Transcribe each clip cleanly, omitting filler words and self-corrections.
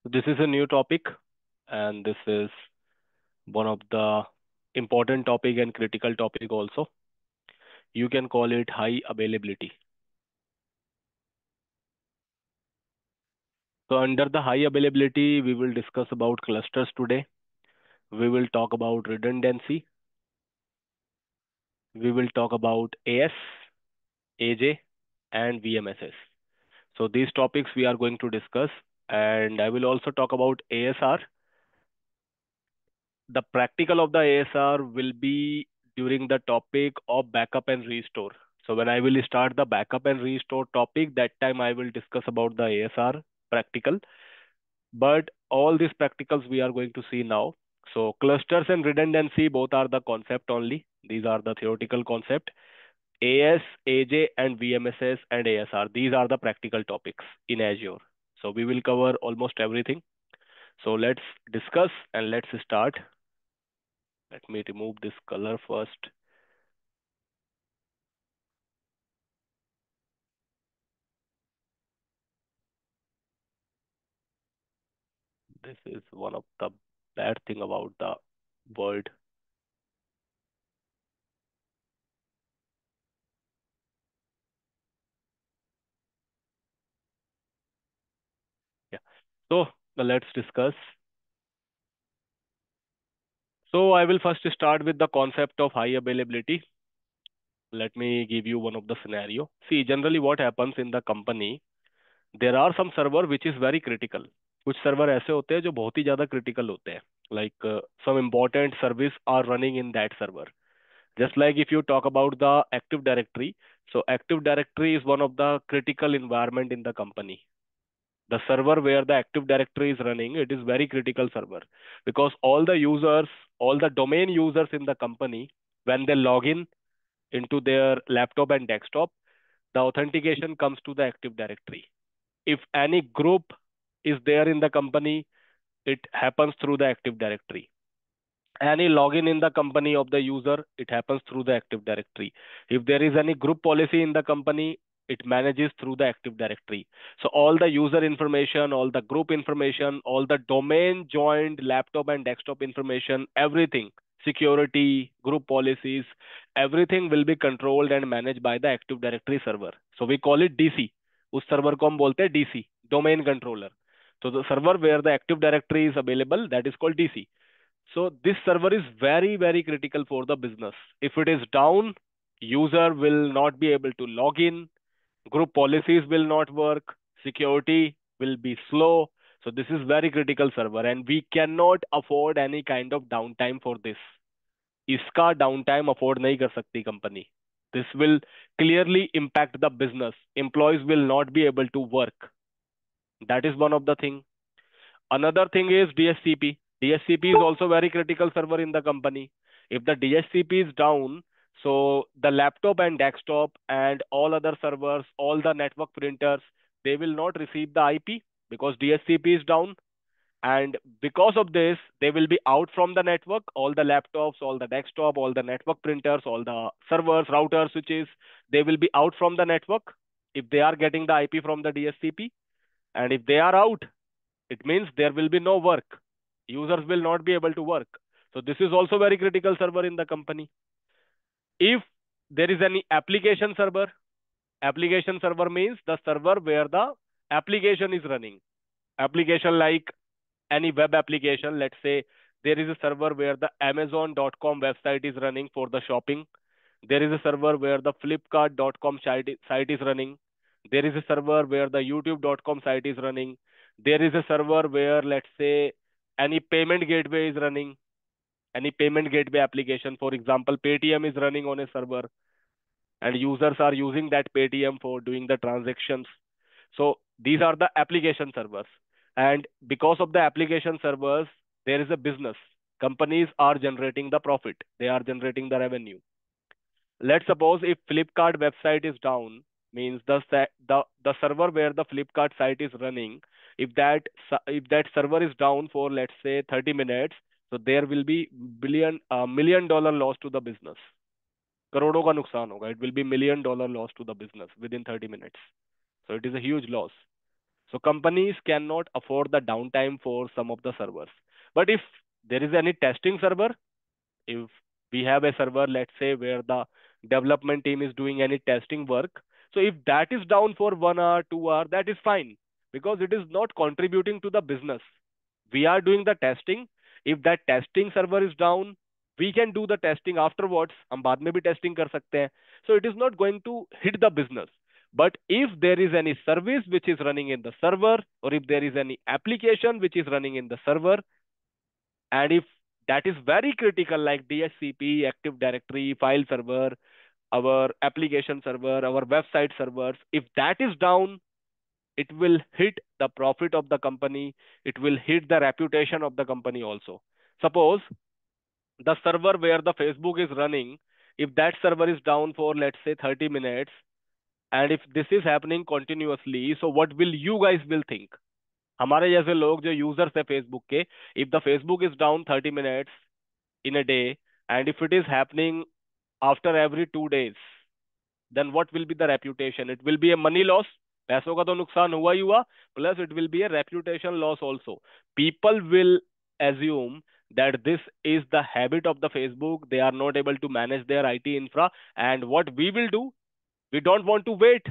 This is a new topic, and this is one of the important topic and critical topic also. You can call it high availability. So under the high availability, we will discuss about clusters today. We will talk about redundancy. We will talk about AS, AJ, and VMSS. So these topics we are going to discuss, and I will also talk about ASR. The practical of the ASR will be during the topic of backup and restore. So when I will start the backup and restore topic, that time I will discuss about the ASR practical. But all these practicals we are going to see now. So clusters and redundancy both are the concept only. These are the theoretical concept. AS, AJ, and VMSS and ASR. These are the practical topics in Azure. So we will cover almost everything. So let's discuss and let's start. Let me remove this color first. This is one of the bad thing about the world. Yeah. So let's discuss. So I will first start with the concept of high availability. Let me give you one of the scenario. See, generally what happens in the company, there are some server which is very critical. कुछ server ऐसे होते हैं जो बहुत ही ज्यादा critical होते हैं. Like some important service are running in that server. Just like if you talk about the Active Directory, so Active Directory is one of the critical environment in the company. The server where the Active Directory is running, it is very critical server because all the users, all the domain users in the company, when they log in into their laptop and desktop, the authentication comes to the Active Directory. If any group is there in the company, it happens through the Active Directory. Any login in the company of the user, it happens through the Active Directory. If there is any group policy in the company, it manages through the Active Directory. So all the user information, all the group information, all the domain joined laptop and desktop information, everything, security, group policies, everything will be controlled and managed by the Active Directory server. So we call it DC. उस server को हम बोलते हैं DC, domain controller. So the server where the Active Directory is available, that is called DC. So this server is very, very critical for the business. If it is down, user will not be able to log in, group policies will not work, security will be slow. So this is very critical server and we cannot afford any kind of downtime for this. इसका downtime afford नहीं कर सकती company. This will clearly impact the business. Employees will not be able to work. That is one of the thing. Another thing is DSCP. DSCP is also very critical server in the company. If the DSCP is down, so the laptop and desktop and all other servers, all the network printers, they will not receive the IP because DSCP is down. And because of this, they will be out from the network. All the laptops, all the desktop, all the network printers, all the servers, routers, switches, they will be out from the network if they are getting the IP from the DSCP. And if they are out, it means there will be no work. Users will not be able to work. So this is also very critical server in the company. If there is any application server means the server where the application is running. Application like any web application, let's say there is a server where the Amazon.com website is running for the shopping. There is a server where the Flipkart.com site is running. There is a server where the YouTube.com site is running. There is a server where, let's say, any payment gateway is running, any payment gateway application. For example, Paytm is running on a server, and users are using that Paytm for doing the transactions. So these are the application servers. And because of the application servers, there is a business. Companies are generating the profit. They are generating the revenue. Let's suppose if Flipkart website is down, means the server where the Flipkart site is running, if that server is down for let's say 30 minutes, So there will be million dollar loss to the business. करोड़ों का नुकसान होगा. It will be $1 million loss to the business within 30 minutes. So it is a huge loss. So companies cannot afford the downtime for some of the servers. But if there is any testing server, if we have a server, let's say, where the development team is doing any testing work, so if that is down for 1 hour, 2 hour, that is fine because it is not contributing to the business. We are doing the testing. If that testing server is down, we can do the testing afterwards. हम बाद में भी testing कर सकते हैं. So it is not going to hit the business. But if there is any service which is running in the server, or if there is any application which is running in the server, and if that is very critical, like DHCP, Active Directory, file server, our application server, our website servers, if that is down, it will hit the profit of the company. It will hit the reputation of the company also. Suppose the server where the Facebook is running, if that server is down for, let's say, 30 minutes, and if this is happening continuously, so what will you guys will think? हमारे जैसे लोग जो users है Facebook के, if the Facebook is down 30 minutes in a day, and if it is happening after every 2 days, then what will be the reputation? It will be a money loss. पैसों का तो नुकसान हुआ ही हुआ, plus it will be a reputation loss also. People will assume that this is the habit of the Facebook. They are not able to manage their IT infra, and what we will do, we don't want to wait.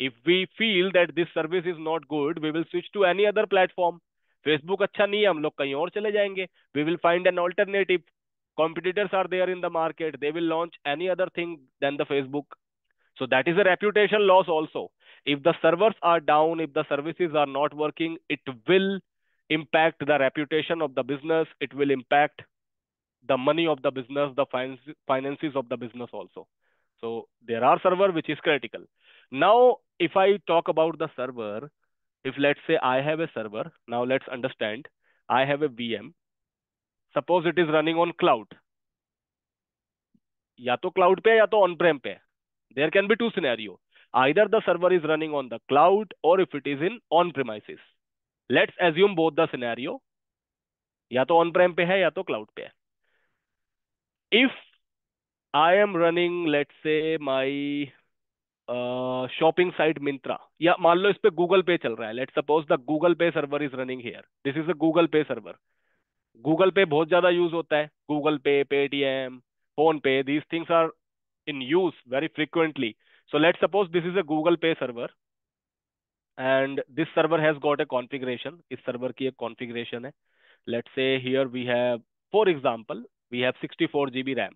If we feel that this service is not good, we will switch to any other platform. Facebook अच्छा नहीं है, हम लोग कहीं और चले जाएंगे. We will find an alternative. Competitors are there in the market. They will launch any other thing than the Facebook. So that is a reputation loss also. If the servers are down, if the services are not working, it will impact the reputation of the business. It will impact the money of the business, the finances of the business also. So there are server which is critical. Now, if I talk about the server, if let's say I have a server, now let's understand, I have a VM. Suppose it is running on cloud. या तो cloud पे या तो on प्रेम पे. There can be two scenario. Either the server is running on the cloud or if it is in on premises. Let's assume both the scenario. या तो on प्रेम पे है या तो क्लाउड पे है. If I am running, let's say, my shopping site Myntra, या मान लो इस पे गूगल पे चल रहा है. Let's suppose the Google Pay server is running here. This is a Google Pay server. Google Pay बहुत ज्यादा यूज होता है. Google Pay, Paytm, PhonePe, these things are in use very frequently. So let's suppose this is a Google Pay server and this server has got a configuration. इस server की एक configuration है. Let's say here we have, for example, we have 64 GB RAM.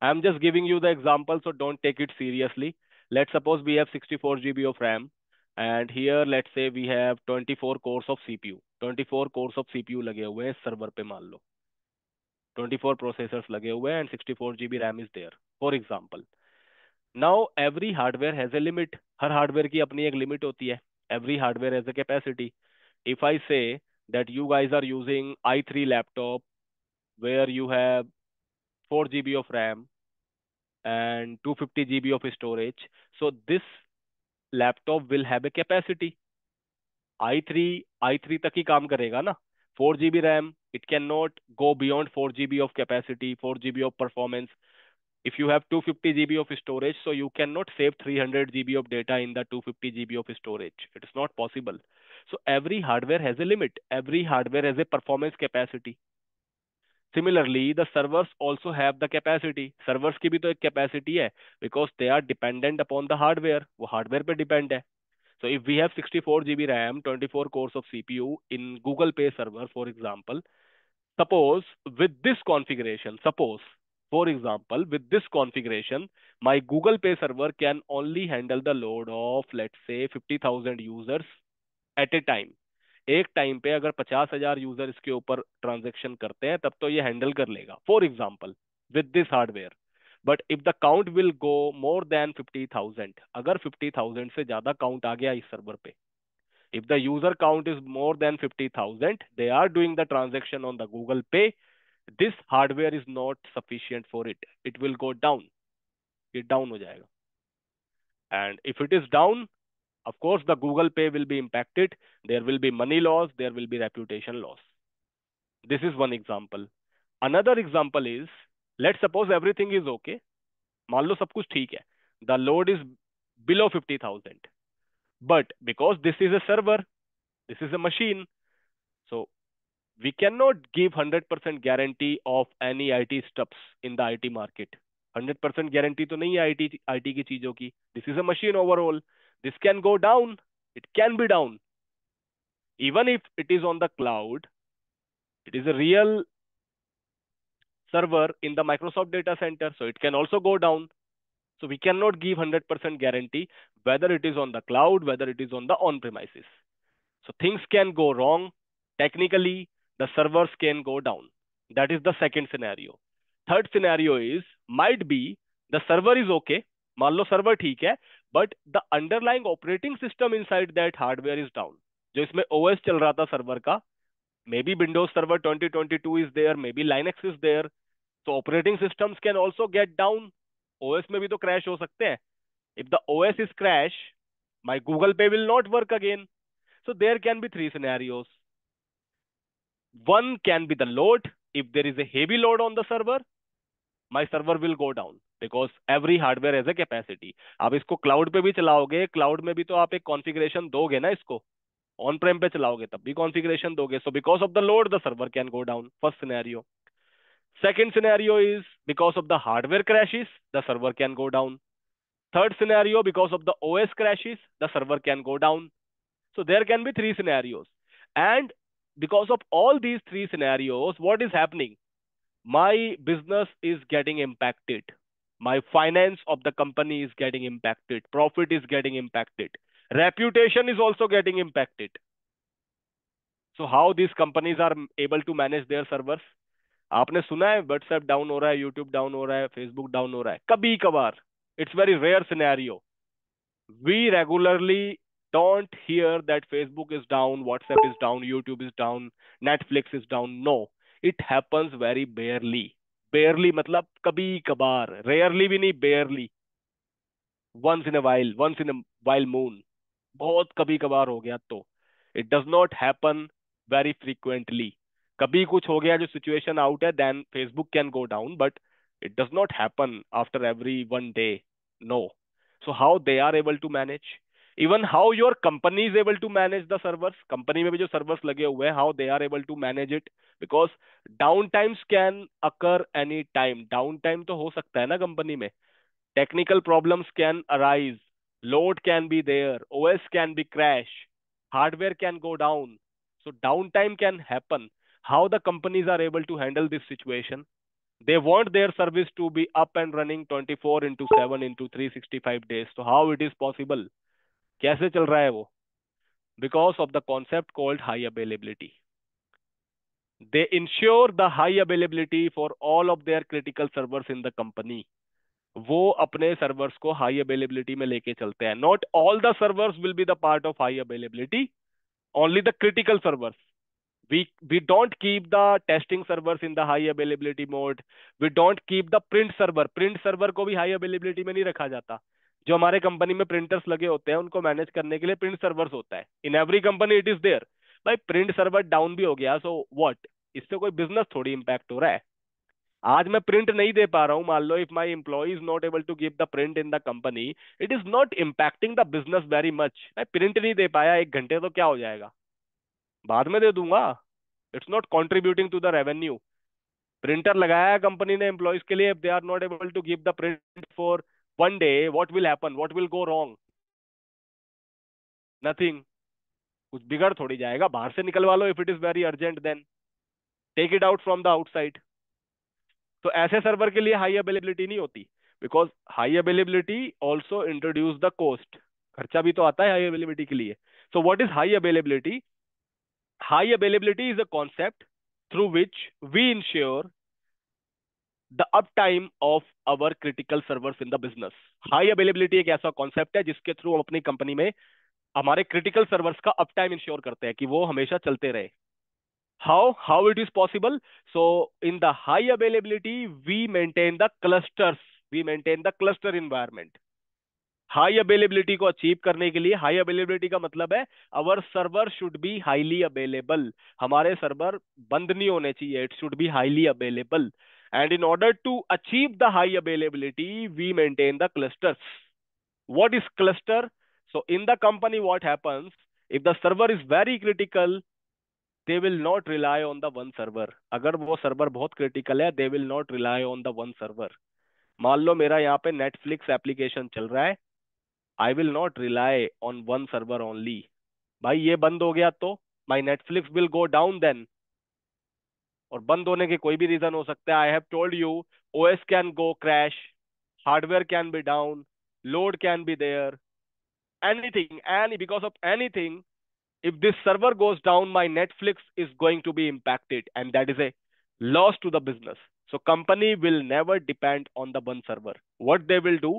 I'm just giving you the example, so don't take it seriously. Let's suppose we have 64 GB of RAM, and here let's say we have 24 cores of CPU. 24 cores of CPU लगे हुए हैं server पे, मान लो 24 processors लगे हुए हैं and 64 GB RAM is there, for example. Now every hardware has a limit. Her hardware की अपनी एक limit होती है. Every hardware has a capacity. If I say that you guys are using i3 laptop where you have 4 GB of RAM and 250 GB of storage. So this laptop will have a capacity. i3 तक ही काम करेगा ना. 4 GB RAM, it cannot go beyond 4 GB of capacity, 4 GB of performance. If you have 250 GB of storage, so you cannot save 300 GB of data in the 250 GB of storage. It is not possible. So every hardware has a limit. Every hardware has a performance capacity. Similarly, the servers also have the capacity. Servers की भी तो एक capacity है, because they are dependent upon the hardware. वो hardware पे depend है. So if we have 64 GB RAM, 24 cores of CPU in Google Pay server, for example, suppose with this configuration, suppose, for example, with this configuration, my Google Pay server can only handle the load of, let's say, 50,000 users at a time. एक time पे अगर 50,000 user इसके ऊपर transaction करते हैं तब तो ये हैंडल कर लेगा, for example, with this hardware. But if the count will go more than 50,000, अगर 50,000 से ज्यादा काउंट आ गया इस सर्वर पे, if the user count is more than 50,000, they are doing the transaction on the Google Pay, this hardware is not sufficient for it. It will go down. ये down हो जाएगा. And if it is down, of course, the Google Pay will be impacted. There will be money loss. There will be reputation loss. This is one example. Another example is, let's suppose everything is okay. मान लो सब कुछ ठीक है. The load is below 50,000. But because this is a server, this is a machine, so we cannot give 100% guarantee of any IT stuffs in the IT market. 100% guarantee तो नहीं है IT की चीजों की. This is a machine overall. This can go down. It can be down. Even if it is on the cloud, it is a real server in the Microsoft data center, so it can also go down. So we cannot give 100% guarantee whether it is on the cloud, whether it is on the on-premises. So things can go wrong. Technically, the servers can go down. That is the second scenario. Third scenario is, might be the server is okay. मान लो server ठीक है, but the underlying operating system inside that hardware is down. जो इसमें OS चल रहा था server का, maybe Windows Server 2022 is there, maybe Linux is there. So operating systems can also get down. OS में भी तो crash हो सकते हैं. If the OS is crash, my Google Pay will not work again. So there can be three scenarios. One can be the load. If there is a heavy load on the server, my server will go down because every hardware has a capacity. आप इसको cloud पे भी चलाओगे, cloud में भी तो आप एक कॉन्फ़िगरेशन दोगे ना इसको. ऑन प्रेम पे चलाओगे तब भी कॉन्फ़िगरेशन दोगे. So because of the load, the server can go down. First scenario. Second scenario is, because of the hardware crashes, the server can go down. Third scenario, because of the OS crashes, the server can go down. So there can be three scenarios. And because of all these three scenarios, what is happening? My business is getting impacted. My finance of the company is getting impacted. Profit is getting impacted. Reputation is also getting impacted. So how these companies are able to manage their servers? आपने सुना है WhatsApp down हो रहा है, YouTube down हो रहा है, Facebook down हो रहा है, कभी कभार. It's very rare scenario. We regularly don't hear that Facebook is down, WhatsApp is down, YouTube is down, Netflix is down. No, it happens very barely. Barely मतलब कभी कभार. Rarely भी नहीं, barely. Once in a while, once in a while moon. बहुत कभी कभार हो गया तो. It does not happen very frequently. कभी कुछ हो गया जो situation out है, then Facebook can go down, but it does not happen after every one day. No. So how they are able to manage? Even how your company is able to manage the servers? Company में भी जो servers लगे हुए हैं, how they are able to manage it? Because downtimes can occur any time. Downtime तो हो सकता है ना company में. Technical problems can arise. Load can be there. OS can be crash. Hardware can go down. So downtime can happen. How the companies are able to handle this situation? They want their service to be up and running 24 into 7 into 365 days. So how it is possible? कैसे चल रहा है वो? Because of the concept called high availability. They ensure the high availability for all of their critical servers in the company. वो अपने servers को high availability में लेके चलते हैं. Not all the servers will be the part of high availability, only the critical servers. We don't keep the testing servers in the high availability mode. We don't keep the print server. Print server को भी high availability में नहीं रखा जाता. जो हमारे company में printers लगे होते हैं उनको मैनेज करने के लिए प्रिंट सर्वर्स होता है. In every company it is there. भाई प्रिंट सर्वर डाउन भी हो गया, सो व्हाट? इससे कोई बिजनेस थोड़ी इंपैक्ट हो रहा है. आज मैं प्रिंट नहीं दे पा रहा हूं, मान लो if my employ is not able to give the print in the company, it is not impacting the business very much. मैं प्रिंट नहीं दे पाया 1 घंटे, तो क्या हो जाएगा? बाद में दे दूंगा. It's not contributing to the revenue. Printer लगाया है कंपनी ने एम्प्लॉयज के लिए, if they are not able to give the print for 1 day, what will happen? What will go wrong? Nothing. कुछ बिगड़ थोड़ी जाएगा. बाहर से निकलवा लो if it is very urgent, then take it out from the outside. तो ऐसे सर्वर के लिए हाई अवेलेबिलिटी नहीं होती, because high availability also introduce the cost. खर्चा भी तो आता है हाई अवेलेबिलिटी के लिए. So what is high availability? High availability is a concept through which we ensure the uptime of our critical servers in the business. High availability एक ऐसा concept है जिसके थ्रू हम अपनी कंपनी में हमारे क्रिटिकल सर्वर्स का up time ensure करते हैं कि वो हमेशा चलते रहे. How it is possible? So in the high availability we maintain the clusters. We maintain the cluster environment. High availability को अचीव करने के लिए, हाई अवेलेबिलिटी का मतलब है our server should be highly available, हमारे सर्वर बंद नहीं होने चाहिए, it should be highly available. And in order to achieve the high availability we maintain the clusters. What is cluster? So in the company, what happens if the server is very critical? They will not rely on the one server. अगर वो server बहुत critical है, they will not rely on the one server. मान लो मेरा यहाँ पे Netflix application चल रहा है, I will not rely on one server only. भाई ये बंद हो गया तो my Netflix will go down then. और बंद होने के कोई भी रीजन हो सकता है. I have told you, OS can go crash, hardware can be down, load can be there, anything, any because of anything. If this server goes down, my Netflix is going to be impacted, and that is a loss to the business. So company will never depend on the one server. What they will do,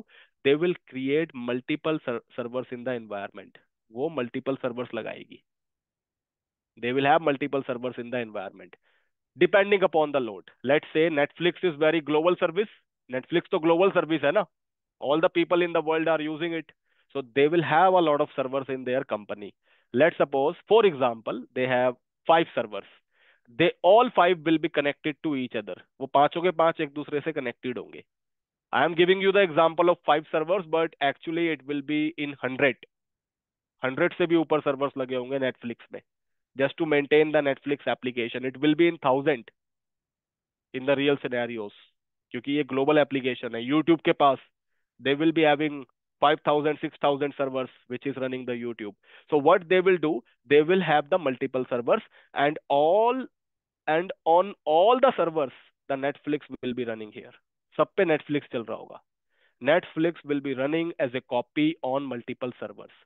they will create multiple servers in the environment. वो multiple servers लगाएगी. They will have multiple servers in the environment depending upon the load. Let's say Netflix is very global service. Netflix तो global service है ना. All the people in the world are using it. So they will have a lot of servers in their company. Let's suppose, for example, they have 5 servers. They all 5 will be connected to each other. वो पांचों के पांच एक दूसरे से connected होंगे. I am giving you the example of 5 servers, but actually it will be in 100. 100 से भी ऊपर servers लगे होंगे Netflix में. Just to maintain the Netflix application, it will be in 1000 in the real scenarios. क्योंकि ये global application है. YouTube के पास they will be having 5000 6000 servers which is running the YouTube. So what they will do, they will have the multiple servers, and on all the servers the Netflix will be running here. सब पे Netflix चल रहा होगा. Netflix will be running as a copy on multiple servers.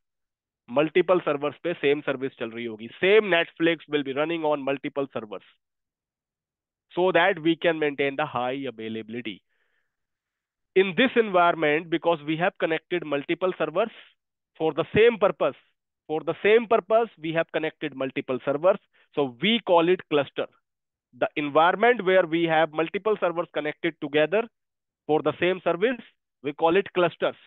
Multiple servers पे same service चल रही होगी. Same Netflix will be running on multiple servers so that we can maintain the high availability. In this environment, because we have connected multiple servers for the same purpose, we have connected multiple servers, so we call it cluster. The environment where we have multiple servers connected together for the same service, we call it clusters.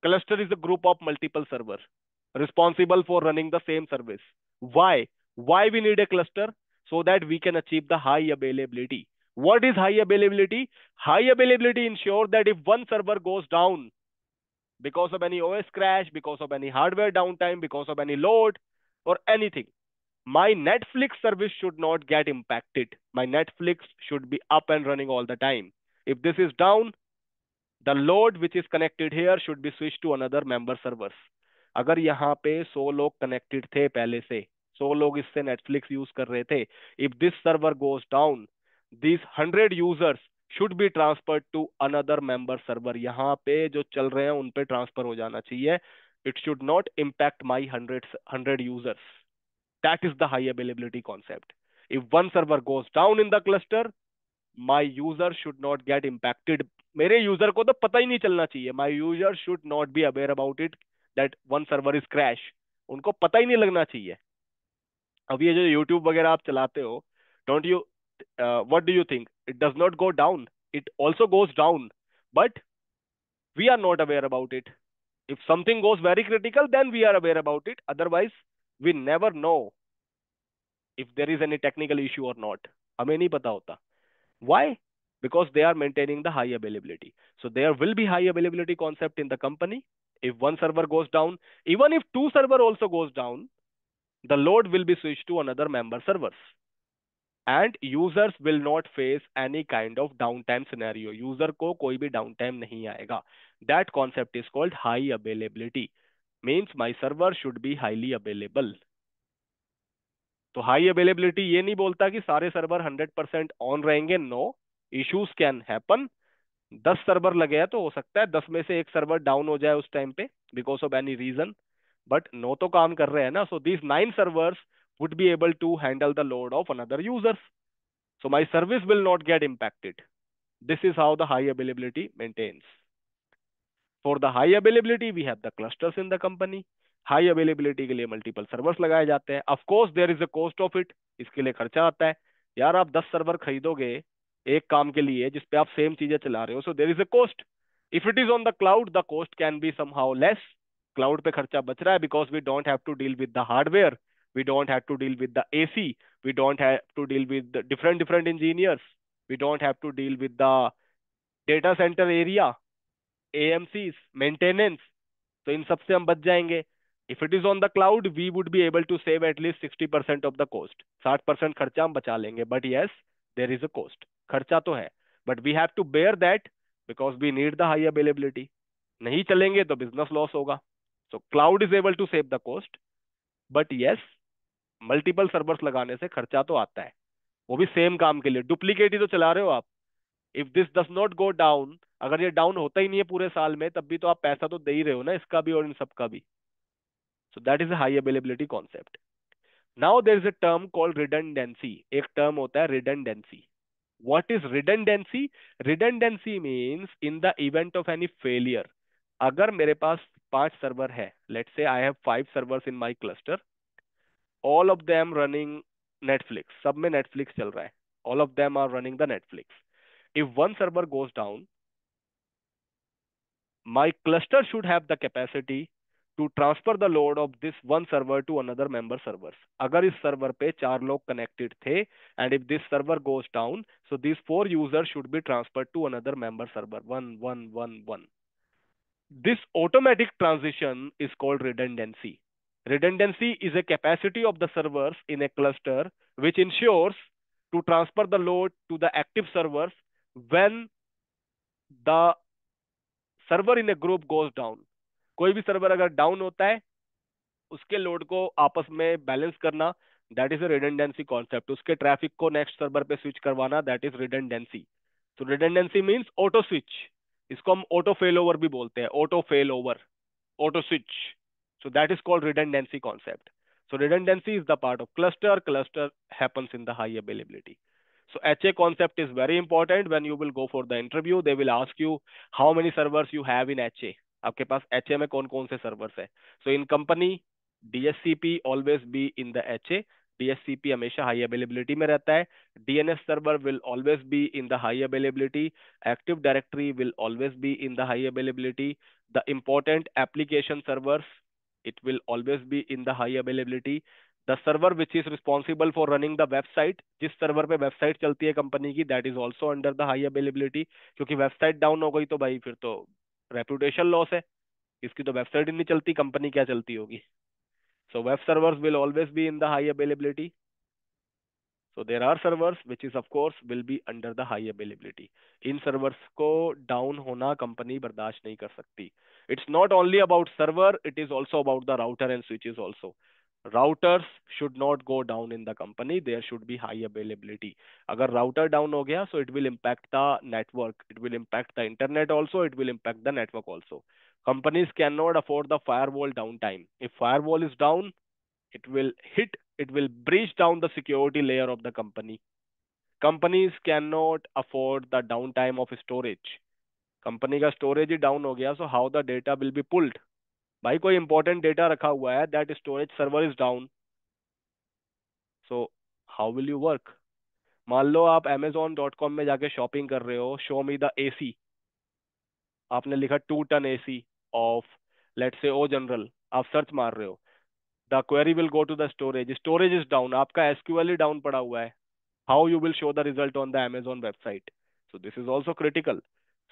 Cluster is a group of multiple servers responsible for running the same service. Why? Why we need a cluster? So that we can achieve the high availability. What is high availability? High availability ensures that if one server goes down because of any OS crash, because of any hardware downtime, because of any load or anything, my Netflix service should not get impacted. My Netflix should be up and running all the time. If this is down, the load which is connected here should be switched to another member servers. अगर यहाँ पे 100 लोग connected थे पहले से, 100 लोग इससे Netflix use कर रहे थे, if this server goes down, these 100 users should be transferred to another member server. यहाँ पे जो चल रहे हैं उन पे ट्रांसफर हो जाना चाहिए. It should not impact my 100 users. That is the high availability concept. If one server goes down in the cluster, my user should not get impacted. मेरे यूजर को तो पता ही नहीं चलना चाहिए. My user should not be aware about it that one server is crash. उनको पता ही नहीं लगना चाहिए. अब ये जो YouTube वगैरह आप चलाते हो, don't you what do you think? It does not go down. It also goes down, but we are not aware about it. If something goes very critical, then we are aware about it. Otherwise, we never know if there is any technical issue or not. हमें नहीं पता होता. Why? Because they are maintaining the high availability. So there will be high availability concept in the company. If one server goes down, even if 2 server also goes down, the load will be switched to another member servers. And users will not face any kind of downtime scenario. User को कोई भी downtime नहीं आएगा. That concept is called high availability. Means my server should be highly available. तो high availability ये नहीं बोलता कि सारे सर्वर 100% ऑन रहेंगे. No, issues can happen. 10 server लगे हैं तो हो सकता है 10 में से एक सर्वर डाउन हो जाए उस टाइम पे because of any reason, but 9 तो काम कर रहे हैं ना. So these 9 servers would be able to handle the load of another users. So my service will not get impacted. This is how the high availability maintains. For the high availability we have the clusters in the company. High availability के लिए multiple servers लगाए जाते हैं. Of course there is a cost of it. इसके लिए खर्चा आता है. यार आप 10 सर्वर खरीदोगे एक काम के लिए जिसपे आप सेम चीजें चला रहे हो, so there is a cost. If it is on the cloud, the cost can be somehow less. Cloud पे खर्चा बच रहा है because we don't have to deal with the hardware, we don't have to deal with the AC, we don't have to deal with the different engineers, we don't have to deal with the data center area, AMCs, maintenance. तो इन सब से हम बच जाएंगे. If it is on the cloud we would be able to save at least 60% of the cost. 60% खर्चा हम बचा लेंगे. But yes, there is a cost. खर्चा तो है, but we have to bear that because we need the high availability. नहीं चलेंगे तो बिजनेस लॉस होगा. So cloud is able to save the cost. But yes, multiple servers लगाने से खर्चा तो आता है, वो भी सेम काम के लिए. डुप्लीकेट ही तो चला रहे हो आप. If this does not go down, अगर ये डाउन होता ही नहीं है पूरे साल में, तब भी तो आप पैसा तो दे ही रहे हो ना, इसका भी और इन सब का भी. So that is a high availability concept. Now there is a term called redundancy. एक term होता है redundancy. What is redundancy? Redundancy means in the event of any failure. अगर मेरे पास 5 सर्वर है, let's say I have 5 servers in my cluster, all of them running Netflix. सब में Netflix चल रहा है. All of them are running the Netflix. If one server goes down, my cluster should have the capacity to transfer the load of this one server to another member servers. अगर इस server पे 4 लोग connected थे, and if this server goes down, so these 4 users should be transferred to another member server. One, one, one, one. This automatic transition is called redundancy. Redundancy is a capacity of the servers in a cluster which ensures to transfer the load to the active servers when the server in A group goes down. कोई भी server अगर down होता है, उसके load को आपस में balance करना, that is a redundancy concept. उसके ट्रैफिक को नेक्स्ट सर्वर पे स्विच करवाना, दैट इज रिडंडेंसी. तो रिडंडेंसी मींस ऑटो स्विच. इसको हम ऑटो फेल ओवर भी बोलते हैं. Auto fail over, auto switch. So that is called redundancy concept. So redundancy is the part of cluster. Cluster happens in the high availability. So HA concept is very important. When you will go for the interview, they will ask you how many servers you have in HA. आपके पास HA में कौन कौन से servers है. So in company, DSCP always be in the HA. DSCP हमेशा high availability में रहता है. DNS server will always be in the high availability. Active Directory will always be in the high availability. The important application servers, it will always be in the high availability. The server which is responsible for running the website, जिस server पे website चलती है company की, that is also under the high availability. क्योंकि website down हो गई तो भाई फिर तो रेपुटेशन लॉस है. इसकी तो वेबसाइट ही नहीं चलती, कंपनी क्या चलती होगी. So web servers will always be in the high availability. So there are servers which is of course will be under the high availability. In servers को down होना कंपनी बर्दाश्त नहीं कर सकती. It's not only about server, it is also about the router and switches also. Routers should not go down in the company. There should be high availability. अगर router down हो गया, so it will impact the network. It will impact the internet also. It will impact the network also. Companies cannot afford the firewall downtime. If firewall is down, it will breach down the security layer of the company. Companies cannot afford the downtime of storage. Company का storage ही down हो गया, so how the data will be pulled. भाई कोई important data रखा हुआ है, that storage server is down, so how will you work. मान लो आप amazon.com में जाके शॉपिंग कर रहे हो, शो मी द एसी. आपने लिखा 2 ton AC of let's say O general, आप सर्च मार रहे हो. The query will go to the storage, storage is down, आपका एसक्यूएल ही डाउन पड़ा हुआ है. How you will show the result on the Amazon website. So this is also critical.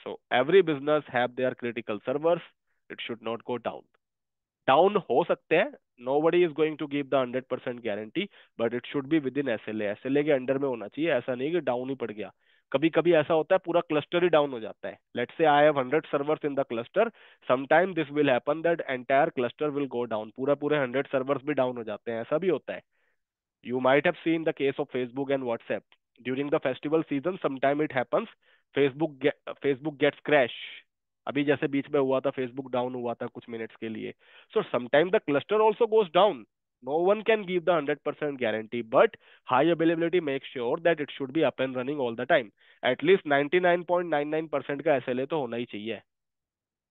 So every business have their critical servers. It should not go down. Down हो सकते हैं. Nobody is going to give the 100% guarantee, but it should be within SLA. SLA के under में होना चाहिए. ऐसा नहीं कि डाउन ही पड़ गया. कभी कभी ऐसा होता है पूरा क्लस्टर ही डाउन हो जाता है. Let's say I have 100 servers in the cluster. Sometime this will happen that entire cluster will go down. पूरा पूरे 100 servers भी डाउन हो जाते हैं. ऐसा भी होता है. You might have seen the case of Facebook and WhatsApp. During the festival season, sometime it happens, Facebook gets crash. अभी जैसे बीच में हुआ था, Facebook डाउन हुआ था कुछ मिनट्स के लिए. So sometimes the cluster also goes down. No one can give the 100% guarantee, but high availability makes sure that it should be up and running all the time. At least 99.99% का SLA तो होना ही चाहिए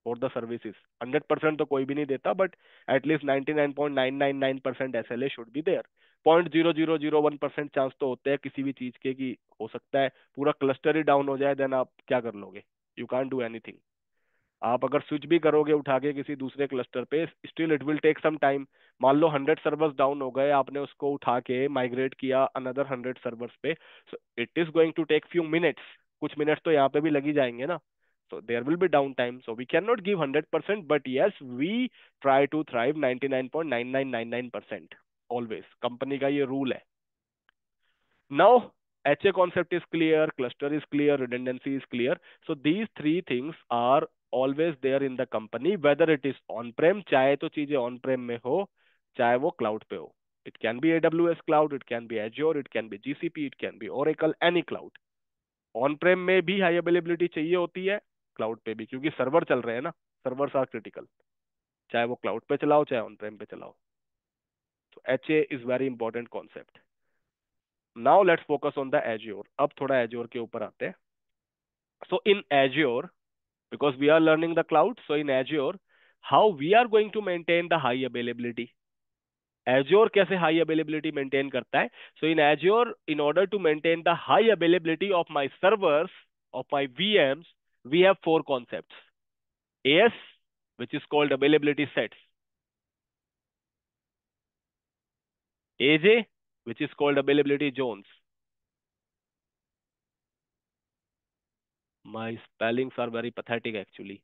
for the services. 100% तो कोई भी नहीं देता, but at least 99.999% SLA should be there. 0.0001% chance तो होते हैं किसी भी चीज के कि हो सकता है पूरा क्लस्टर ही डाउन हो जाए, देन आप क्या कर लोगे. You can't do anything. आप अगर स्विच भी करोगे उठा के किसी दूसरे क्लस्टर पे, still it will take some time. मान लो 100 सर्वर्स डाउन हो गए, आपने उसको उठा के माइग्रेट किया अनदर 100 सर्वर्स पे, so it is going to take few minutes. कुछ मिनट्स तो यहाँ पे भी लगी जाएंगे ना। so there will be downtime, so we cannot give 100%, but yes, we try to thrive 99.9999% always। Company का ये रूल है। Now, HA concept is clear, cluster is clear, redundancy is clear. So these three things are always there in the company, whether it is on-prem, चाहे तो चीजें on-prem में हो, चाहे वो cloud पे हो। It can be AWS cloud, it can be Azure, it can be GCP, it can be Oracle, any cloud। On-prem में भी high availability चाहिए होती है, cloud पे भी, क्योंकि सर्वर चल रहे हैं ना, सर्वर्स आर क्रिटिकल, चाहे वो cloud पे चलाओ चाहे on-prem पे चलाओ। तो HA is very important concept। Now let's focus on the Azure। अब थोड़ा Azure के ऊपर आते हैं। So in Azure, because we are learning the cloud, so in Azure, how we are going to maintain the high availability? Azure कैसे high availability maintain करता है? So in Azure, in order to maintain the high availability of my servers, of my VMs, we have four concepts. AS, which is called availability sets. AJ, which is called availability zones. My spellings are very pathetic actually.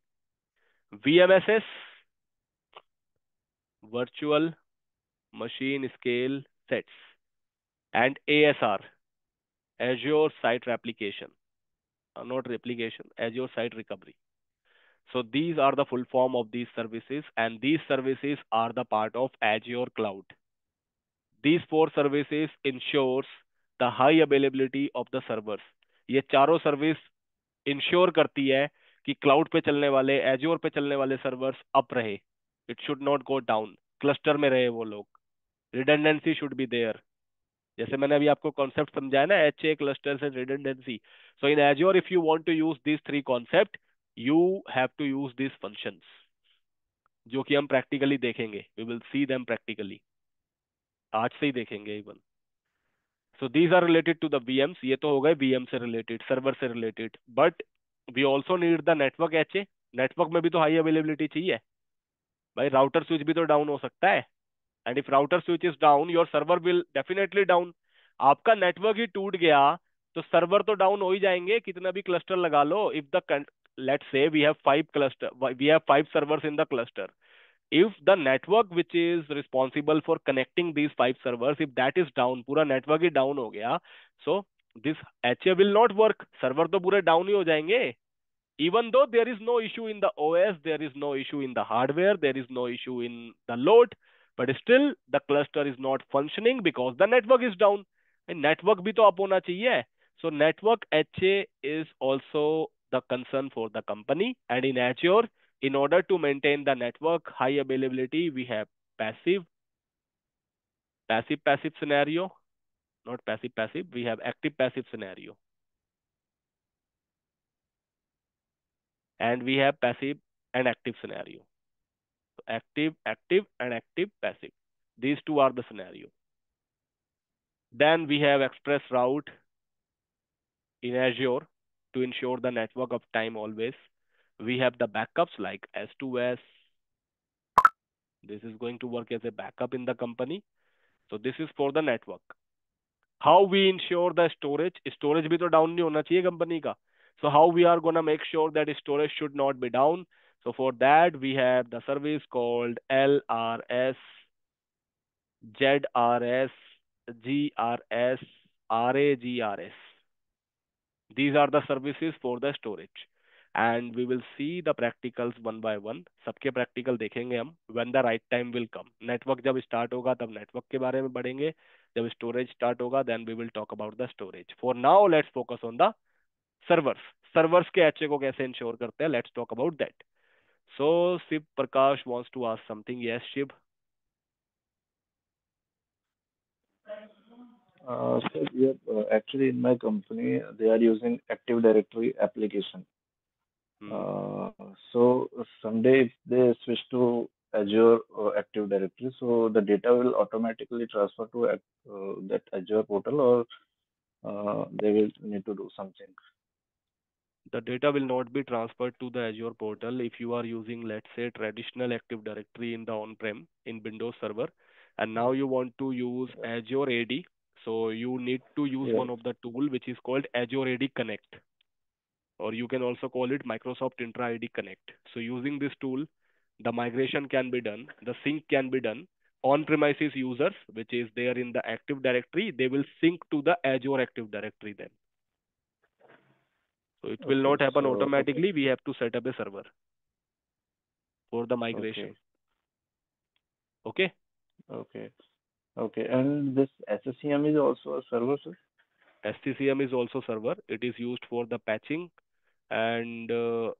VMSS, virtual machine scale sets, and ASR, Azure Site Replication, not replication, Azure Site Recovery. So these are the full form of these services, and these services are the part of Azure Cloud. These four services ensures the high availability of the servers। ये चारों service ensure करती है कि cloud पे चलने वाले, azure पे चलने वाले सर्वर्स अप रहे, it should not go down, cluster में रहे वो लोग, रिडंडेंसी शुड बी देयर। जैसे मैंने अभी आपको कॉन्सेप्ट समझाया ना, H A clusters and redundancy. So in Azure if you want to use this three concept, you have to use this functions, जो कि हम प्रैक्टिकली देखेंगे, we will see them practically, आज से ही देखेंगे even. So these are related to the VMs. ये तो हो गए वीएम से रिलेटेड, सर्वर से रिलेटेड, but we also need the network H A. Network में भी तो हाई अवेलेबिलिटी चाहिए भाई, राउटर स्विच भी तो डाउन हो सकता है। And if router switch is down, your server will definitely down. आपका नेटवर्क ही टूट गया तो सर्वर तो डाउन हो ही जाएंगे, कितना भी क्लस्टर लगा लो। If the, let's say we have 5 cluster, we have 5 servers in the cluster, if the network which is responsible for connecting these 5 servers, if that is down, पूरा नेटवर्क ही down हो गया, so this HA will not work, server तो पूरे down ही हो जाएंगे। Even though there is no issue in the OS, there is no issue in the hardware, there is no issue in the load, but still the cluster is not functioning because the network is down। Network भी तो up होना चाहिए। So network HA is also the concern for the company, and in Azure, in order to maintain the network high availability, we have passive, passive scenario, not passive, we have active passive scenario, and we have passive and active scenario. Active, active, and active, passive. These two are the scenario. Then we have express route in Azure to ensure the network uptime always. We have the backups like S2S. This is going to work as a backup in the company. So this is for the network. How we ensure the storage? Storage भी तो down नहीं होना चाहिए company का. So how we are gonna make sure that storage should not be down? So for that we have the service called LRS, ZRS, GRS, RAGRS. These are the services for the storage, and we will see the practicals one by one। सबके practical देखेंगे हम when the right time will come। Network जब start होगा तब network के बारे में पढ़ेंगे, जब storage start होगा then we will talk about the storage। For now let's focus on the servers। servers के HA को कैसे ensure करते हैं, let's talk about that। So Shiv Prakash wants to ask something। Yes Shiv। So yeah, actually in my company they are using Active Directory application. Hmm. Uh, so someday if they switch to Azure Active Directory, so the data will automatically transfer to that Azure portal, or they will need to do something. The data will not be transferred to the Azure portal if you are using, let's say, traditional Active Directory in the on-prem in Windows Server, and now you want to use Azure AD. So you need to use Yes. one of the tool which is called Azure AD Connect, or you can also call it Microsoft Intra ID Connect. So using this tool, the migration can be done, the sync can be done. On-premises users, which is there in the Active Directory, they will sync to the Azure Active Directory then. So it will Okay. not happen So okay. automatically. We have to set up a server for the Okay. migration. Okay. Okay. Okay. And this SCCM is also a server, sir? SCCM is also server. It is used for the patching and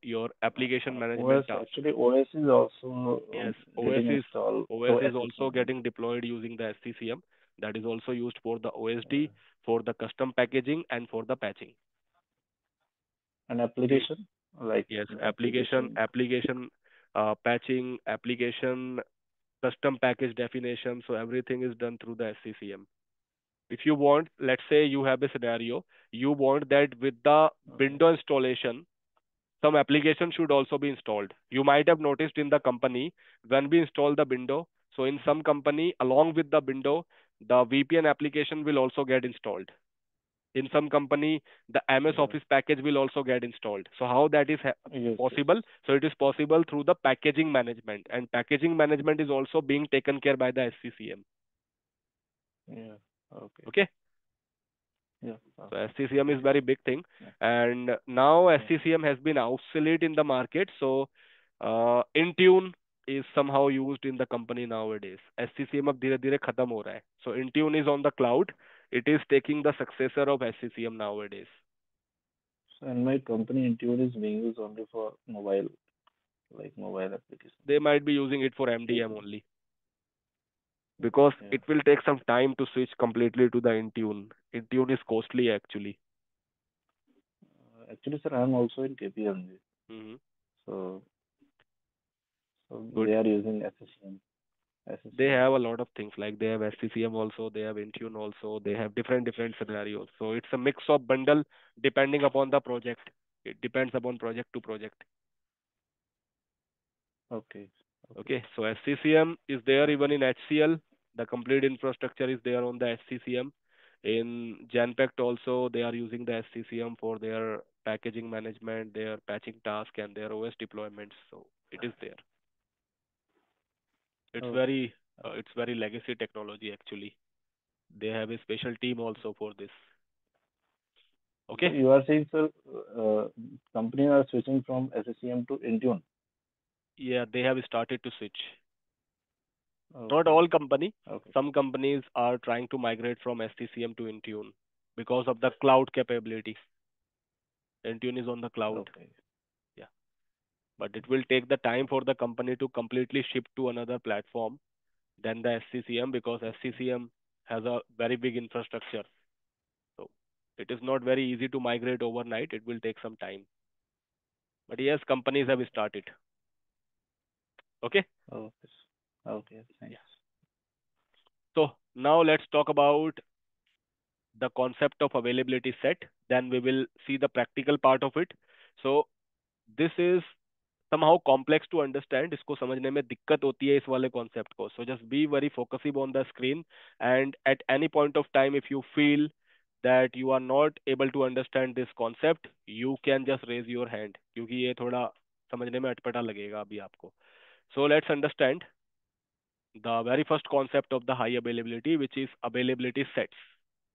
your application OS, management task. actually, OS is also Yes, OS getting is installed OS through is also SCCM. getting deployed using the SCCM. That is also used for the Uh, OSD, for the custom packaging, and for the patching. an We application, like yes, an application application. application patching, application custom package definition. So everything is done through the SCCM. If you want, let's say you have a scenario, you want that with the Okay. window installation, some application should also be installed. You might have noticed in the company when we install the window, so in some company, along with the window, the VPN application will also get installed. In some company, the MS Yeah. Office package will also get installed. So how that is Yes. Yes. possible? So it is possible through the packaging management, and packaging management is also being taken care by the SCCM. Yeah. Okay. Okay. Yeah. So Okay. SCCM is Okay. very big thing, Yeah. and now Yeah. SCCM has been obsolete in the market. So Intune is somehow used in the company nowadays. SCCM अब धीरे धीरे खत्म हो रहा है. So Intune is on the cloud. It is taking the successor of SCCM nowadays. So in my company, Intune is being used only for mobile, like mobile application. They might be using it for MDM So only because yeah. it will take some time to switch completely to the Intune. Intune is costly actually. Actually, sir, I am also in KPMG. Hmm. So they Good. are using SSCM. They SSCM. have a lot of things like they have SCCM also, they have Intune also, they have different scenarios. So it's a mix of bundle depending upon the project. It depends upon project to project. Okay. Okay. Okay, so SCCM is there Okay. even in HCL. The complete infrastructure is there on the SCCM. In Genpact also, they are using the SCCM for their packaging management, their patching task, and their OS deployments. So it is there. It's Okay. very, Okay. it's very legacy technology actually. They have a special team also for this. So Okay. you are saying, sir, uh, companies are switching from SSCM to Intune. Yeah, they have started to switch. Not Okay. all company. Okay. Some companies are trying to migrate from SCCM to Intune because of the cloud capability. Intune is on the cloud. Okay. Yeah, but it will take the time for the company to completely shift to another platform than the SCCM because Okay. SCCM has a very big infrastructure. So it is not very easy to migrate overnight. It will take some time. But yes, companies have Okay. started. Okay. Okay. Okay. Yeah. Thanks. So now let's talk about the concept of availability set. Then we will see the practical part of it. So this is somehow complex to understand. इसको समझने में दिक्कत होती है इस वाले concept को. So just be very focusing on the screen, and at any point of time if you feel that you are not able to understand this concept, you can just raise your hand क्योंकि ये थोड़ा समझने में अटपटा लगेगा अभी आपको. So let's understand the very first concept of the high availability, which is availability sets,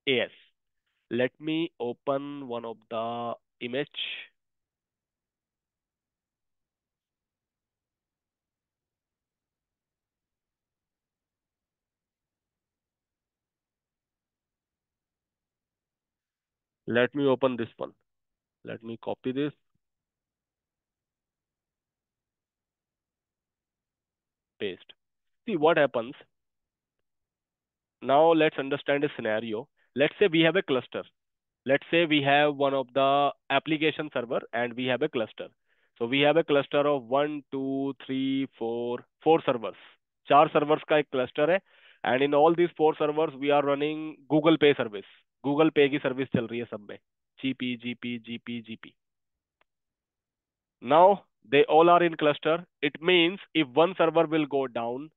AS. Let me open one of the image. Let me open this one. Let me copy this, paste. See what happens. Now let's understand a scenario. Let's say we have a cluster. Let's say we have one of the application server and we have a cluster. So we have a cluster of one, two, three, four servers. चार servers का एक cluster है, and in all these four servers we are running Google Pay service. Google Pay की service चल रही है सब में. GP, GP, GP, GP. Now they all are in cluster. It means if one server will go down,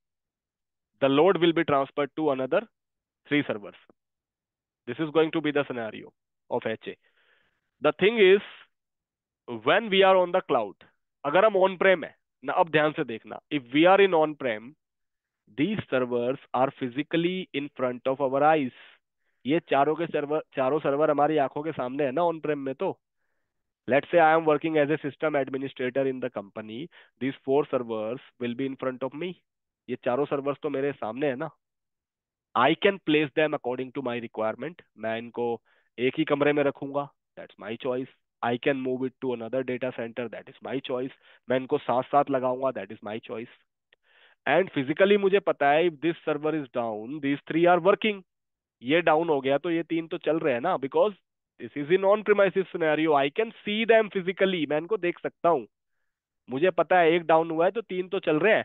the load will be transferred to another three servers. This is going to be the scenario of HA. The thing is, when we are on the cloud, अगर हम on प्रेम है ना, अब ध्यान से देखना, if we are in on prem, these servers are physically in front of our eyes. ये चारों सर्वर हमारी आंखों के सामने है ना ऑन प्रेम में। तो let's say I am working as a system administrator in the company, these four servers will be in front of me. ये चारों सर्वर्स तो मेरे सामने है ना। I can place them according to my requirement. मैं इनको एक ही कमरे में रखूंगा, that's my choice. I can move it to another data center, that is my choice. मैं इनको साथ साथ लगाऊंगा, that is my choice. And physically मुझे पता है if this server is down, these three are working. ये डाउन हो गया तो ये तीन तो चल रहे हैं ना, because this is in on premises scenario. I can see them physically. मैं इनको देख सकता हूँ। मुझे पता है एक डाउन हुआ है तो तीन तो चल रहे हैं।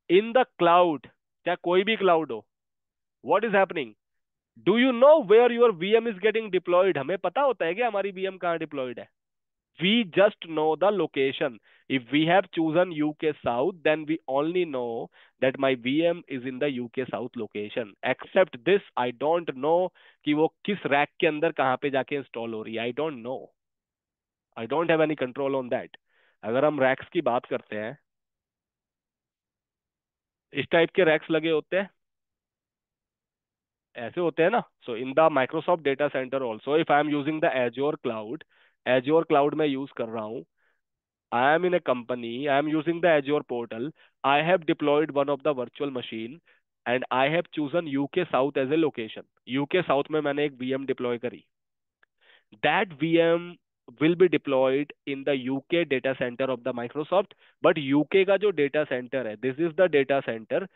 इन द क्लाउड, चाहे कोई भी क्लाउड हो, what is happening? Do you know where your VM is getting deployed? हमें पता होता है कि हमारी वीएम कहाँ डिप्लॉयड है? We just know the location. If we have chosen UK South, then we only know that my VM is in the UK South location. Except this, I don't know कि वो किस rack के अंदर कहाँ पे जाके install हो रही है। I don't know, I don't have any control on that. अगर हम रैक्स की बात करते हैं, इस टाइप के रैक्स लगे होते हैं, ऐसे होते हैं ना। So in the Microsoft data centre also, if I am using the Azure cloud, Azure cloud में यूज कर रहा हूँ, I am in a company, I am using the Azure portal, I have deployed one of the virtual machine and I have chosen UK south as a location. UK south में मैंने एक VM deploy करी। That VM will be deployed in the UK data centre of the Microsoft. But UK का जो data centre है, this is the data centre.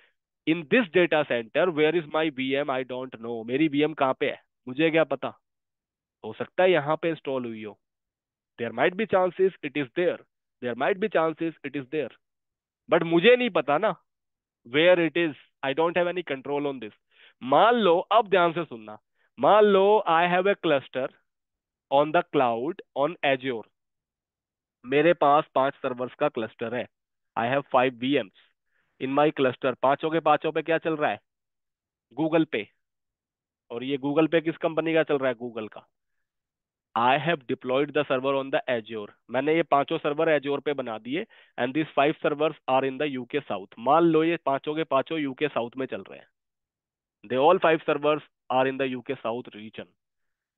In this data centre where is my VM, I don't know. मेरी VM कहाँ पे है मुझे क्या पता? हो सकता है यहाँ पे इंस्टॉल हुई हो। There might be chances it is there, there might be chances it is there, but मुझे नहीं पता ना where it is. I don't have any control on this. मान लो, अब ध्यान से सुनना, मान लो I have a cluster on the cloud on Azure. मेरे पास 5 सर्वर्स का क्लस्टर है। I have 5 VMs in my cluster. पांचों के पांचों पे क्या चल रहा है? गूगल पे। और ये गूगल पे किस कंपनी का चल रहा है? गूगल का। I have deployed the server on the Azure. मैंने ये पांचों सर्वर एज्योर पे बना दिए and this 5 servers are in the UK South. मान लो ये पांचों के पांचों यूके साउथ में चल रहे हैं। They all 5 servers are in the UK South region.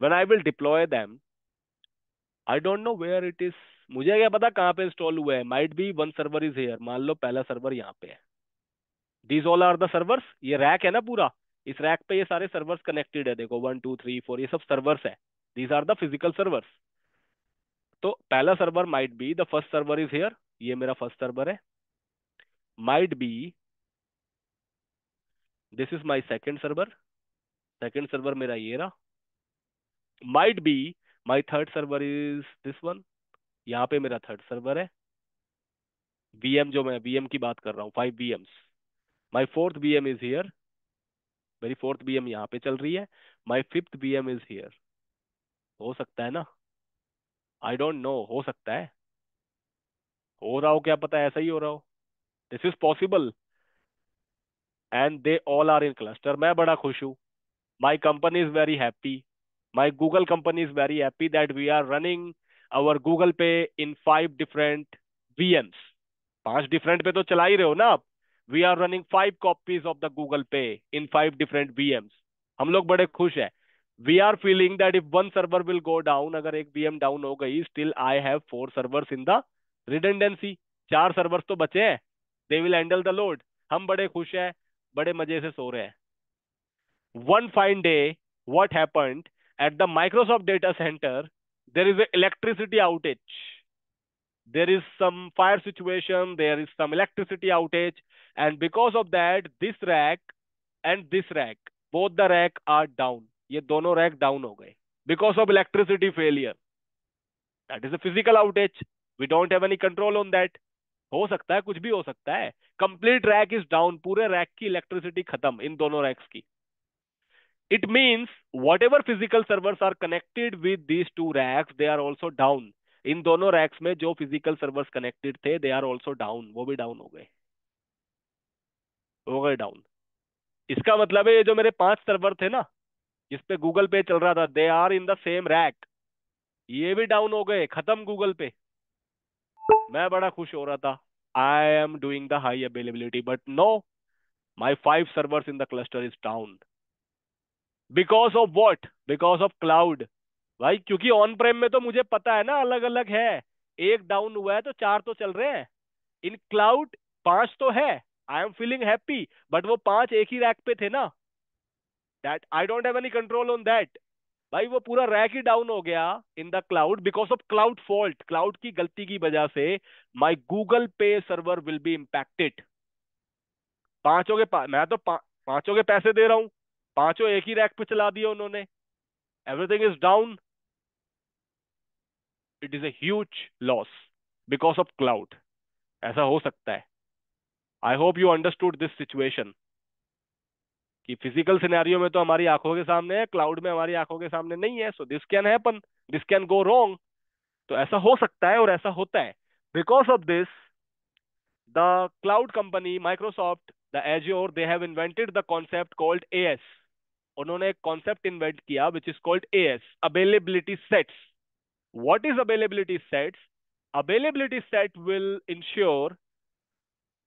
When I will deploy them, I don't know where it is. मुझे क्या पता कहाँ पे इंस्टॉल हुआ है? Might be one server is here. मान लो पहला सर्वर यहाँ पे है। These all are the servers. ये रैक है ना पूरा, इस रैक पे ये सारे सर्वर्स कनेक्टेड है। देखो 1 2 3 4, ये सब सर्वर्स है। These are the physical servers. तो पहला server might be the first server is here, ये मेरा फर्स्ट सर्वर है। Might be this is my second server, second server मेरा ये रहा। Might be my third server is this one, यहाँ पे मेरा थर्ड सर्वर है। वीएम, जो मैं वीएम की बात कर रहा हूँ, 5 VMs। My fourth VM is here, मेरी फोर्थ वीएम यहाँ पे चल रही है। My fifth VM is here. हो सकता है ना, आई डोंट नो, हो सकता है। हो रहा हो, क्या पता ऐसा ही हो रहा हो। This is possible and they all are in cluster. मैं बड़ा खुश हूँ। My company is very happy. My Google company is very happy that we are running our Google Pay in 5 different VMs. 5 different पे तो चला ही रहे हो ना आप। We are running 5 copies of the Google Pay in 5 different VMs. हम लोग बड़े खुश हैं। We are feeling that if one server will go down, अगर एक VM डाउन हो गई, still I have 4 servers in the redundancy. 4 servers तो बचे हैं। They will handle the load. हम बड़े खुश हैं, बड़े मजे से सो रहे हैं। One fine day, what happened at the Microsoft data center? There is an electricity outage. There is some fire situation. There is some electricity outage, and because of that, this rack and this rack, both the rack are down. ये दोनों rack down हो गए because of electricity failure. That is a physical outage. We don't have any control on that. हो सकता है, कुछ भी हो सकता है। Complete rack is down. पूरे rack की electricity खत्म इन दोनों racks की। It means whatever physical servers are connected with these two racks, they are also down. इन दोनों रैक्स में जो फिजिकल सर्वर्स कनेक्टेड थे दे आर ऑल्सो डाउन, वो भी डाउन हो गए डाउन। इसका मतलब है ये जो मेरे 5 सर्वर थे ना जिस पे गूगल पे चल रहा था, they are in the same rack, ये भी डाउन हो गए, खत्म गूगल पे। मैं बड़ा खुश हो रहा था, I am doing the high availability, but no, my 5 servers in the cluster is down. Because of what? Because of cloud. भाई क्योंकि ऑन प्रेम में तो मुझे पता है ना अलग अलग है, एक डाउन हुआ है तो 4 तो चल रहे हैं। इन क्लाउड 5 तो है, I am feeling happy, but वो 5 एक ही रैक पे थे ना, that I don't have any control on that. भाई वो पूरा रैक ही डाउन हो गया इन the cloud because of cloud fault, cloud की गलती की वजह से माई Google Pay server will be impacted. मैं तो पांचों के पैसे दे रहा हूं, पांचों एक ही रैक पे चला दिया उन्होंने, everything is down, it is a huge loss because of cloud. ऐसा हो सकता है। आई hope you understood this situation कि फिजिकल सिनेरियो में तो हमारी आंखों के सामने है, क्लाउड में हमारी आंखों के सामने नहीं है, so this can happen, this can go wrong. तो ऐसा हो सकता है और ऐसा होता है। Because of this the cloud company Microsoft, the Azure, they have invented the concept called AS. उन्होंने एक कॉन्सेप्ट इन्वेंट किया which is called AS, availability sets. What is availability sets? Availability set will ensure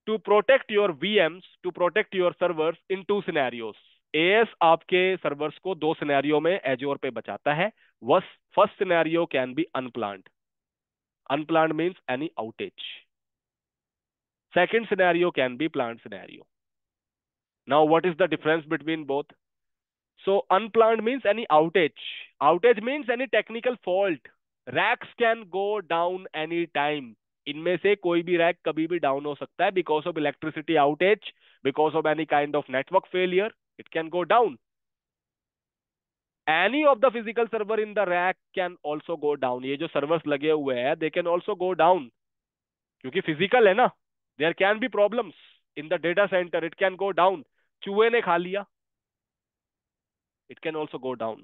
to protect your VMs, to protect your servers in 2 scenarios. AS आपके servers को 2 scenario में azure पे बचाता है। वस first scenario can be unplanned, unplanned means any outage. Second scenario can be planned scenario. Now, what is the difference between both? So, unplanned means any outage. Outage means any technical fault. Racks can go down any time. इनमें से कोई भी rack कभी भी down हो सकता है because of electricity outage, because of any kind of network failure, it can go down. Any of the physical server in the rack can also go down. ये जो सर्वर्स लगे हुए हैं they can also go down, क्योंकि physical है ना। There can be problems in the data centre, it can go down. चूहे ने खा लिया, it can also go down.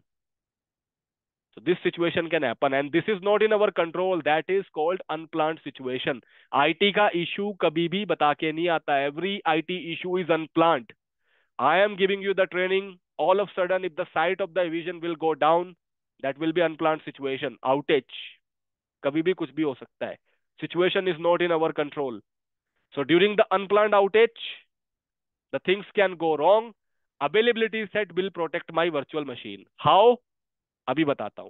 So this situation can happen and this is not in our control. That is called unplanned situation. IT का issue कभी भी बता के नहीं आता. Every IT issue is unplanned. I am giving you the training. All of a sudden, if the site of the division will go down, that will be unplanned situation. Outage. कभी भी कुछ भी हो सकता है. Situation is not in our control. So during the unplanned outage, the things can go wrong. Availability set will protect my virtual machine. How? अभी बताता हूं।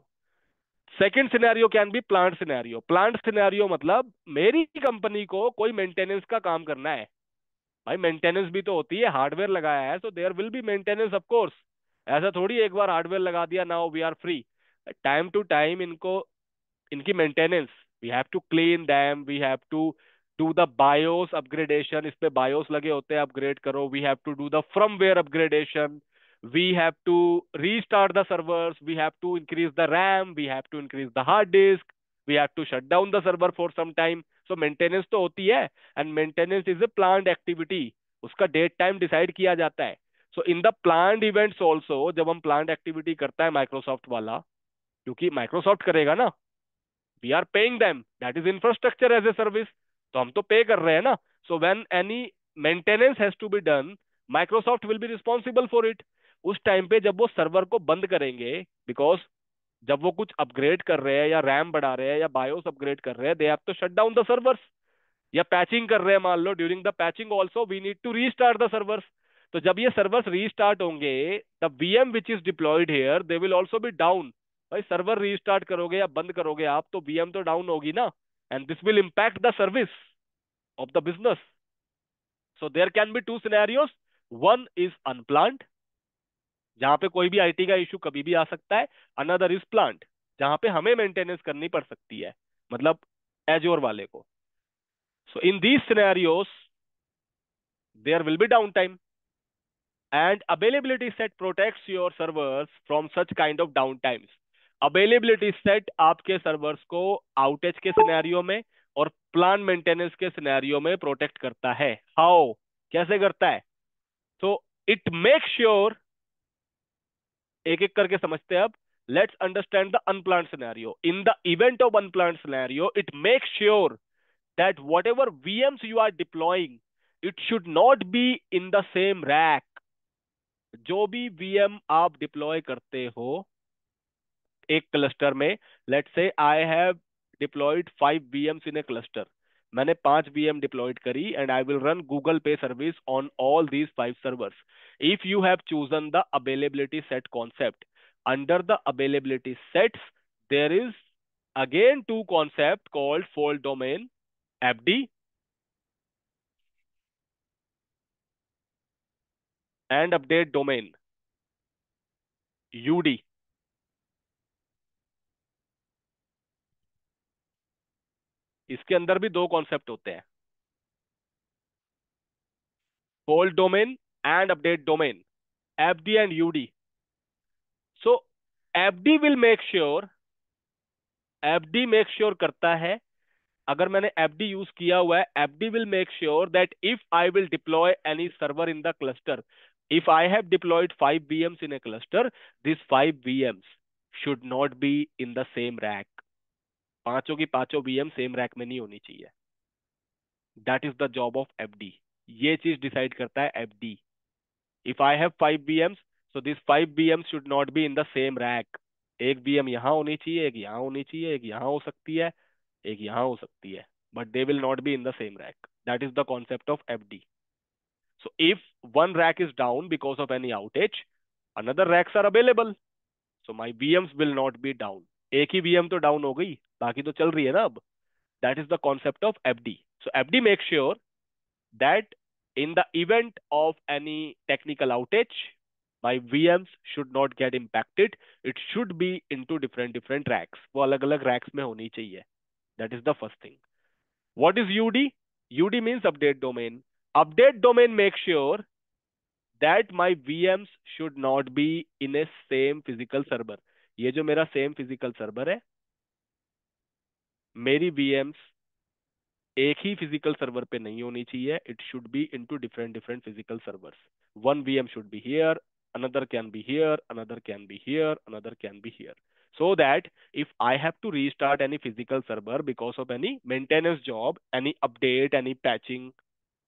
Second scenario can be plant scenario. Plant scenario मतलब मेरी company को कोई maintenance का काम करना है। भाई मेंटेनेंस भी तो होती है, हार्डवेयर लगाया है तो there will be maintenance of course. ऐसा थोड़ी एक बार हार्डवेयर लगा दिया now we are free. Time to time इनको, इनकी maintenance, we have to clean them, we have to do the BIOS upgradation. इस पे बायोस लगे होते हैं, अपग्रेड करो। We have to do the firmware upgradation, we have to restart the servers, we have to increase the RAM, we have to increase the hard disk, we have to shut down the server for some time. So maintenance तो होती है and maintenance is a planned activity. उसका date time decide किया जाता है। So in the planned events also, जब हम planned activity करता है माइक्रोसॉफ्ट वाला, क्योंकि माइक्रोसॉफ्ट करेगा ना, we are paying them, that is infrastructure as a service, तो हम तो पे कर रहे हैं ना। So when any maintenance has to be done, Microsoft will be responsible for it. उस टाइम पे जब वो सर्वर को बंद करेंगे, बिकॉज जब वो कुछ अपग्रेड कर रहे हैं या रैम बढ़ा रहे हैं या बायोस अपग्रेड कर रहे हैं, they have to shut down the servers. या पैचिंग कर रहे हैं मान लो, during the patching also we need to restart the servers. तो जब ये सर्वर्स रीस्टार्ट होंगे, the VM which is deployed here they will also be down. भाई सर्वर रीस्टार्ट करोगे या बंद करोगे आप तो वीएम तो डाउन होगी ना, and this will impact the service of the business. So there can be 2 scenarios, one is unplanned जहां पे कोई भी आईटी का इशू कभी भी आ सकता है, अनदर इज प्लान्ड जहां पे हमें मेंटेनेंस करनी पड़ सकती है, मतलब एज्योर वाले को। So in these scenarios there will be downtime and availability set protects your servers from such kind of downtimes. Availability set आपके सर्वर्स को आउटेज के सिनेरियो में और प्लान मेंटेनेंस के सिनेरियो में प्रोटेक्ट करता है। हाउ? कैसे करता है? तो इट मेक श्योर, एक एक करके समझते हैं अब। Let's understand the unplanned scenario. In the event of unplanned scenario, it makes sure that whatever VMs you are deploying, it should not be in the same rack. जो भी VM आप deploy करते हो एक क्लस्टर में, let's say I have deployed 5 VMs in a cluster, मैंने 5 VM deployed करी and I will run Google Pay service on all these 5 servers. If you have chosen the availability set concept, under the availability sets there is again two concept called fault domain FD and update domain UD. इसके अंदर भी दो concept होते हैं, fault domain and update domain, FD and UD. So FD will make sure, FD make sure करता है, अगर मैंने FD यूज किया हुआ है, FD will make sure that if I will deploy any server in the cluster, if I have deployed 5 VMs in a cluster, these 5 VMs should not be in the same rack. पांचों की पांचों VM same rack में नहीं होनी चाहिए. That is the job of FD. ये चीज decide करता है FD. If I have 5 VMs, so these 5 VMs should not be in the same rack. एक VM यहाँ होनी चाहिए, एक यहाँ होनी चाहिए, एक यहाँ हो सकती है, एक यहाँ हो सकती है, but they will not be in the same rack. That is the concept of FD. So if one rack is down because of any outage, another racks are available. So my VMs will not be down. एक ही VM तो down हो गई, बाकी तो चल रही है ना अब. That is the concept of FD. So FD makes sure that in the event of any technical outage, my VMs should not get impacted. It should be into different racks. वो अलग अलग racks में होनी चाहिए. That is the first thing. What is UD? UD means update domain. Update domain makes sure that my VMs should not be in a same physical server. ये जो मेरा same physical server है, मेरी VMs एक ही physical server पे नहीं होनी चाहिए. It should B into different physical servers. One VM should be here, another can be here, another can be here, another can be here, so that if I have to restart any physical server because of any maintenance job, any update, any patching,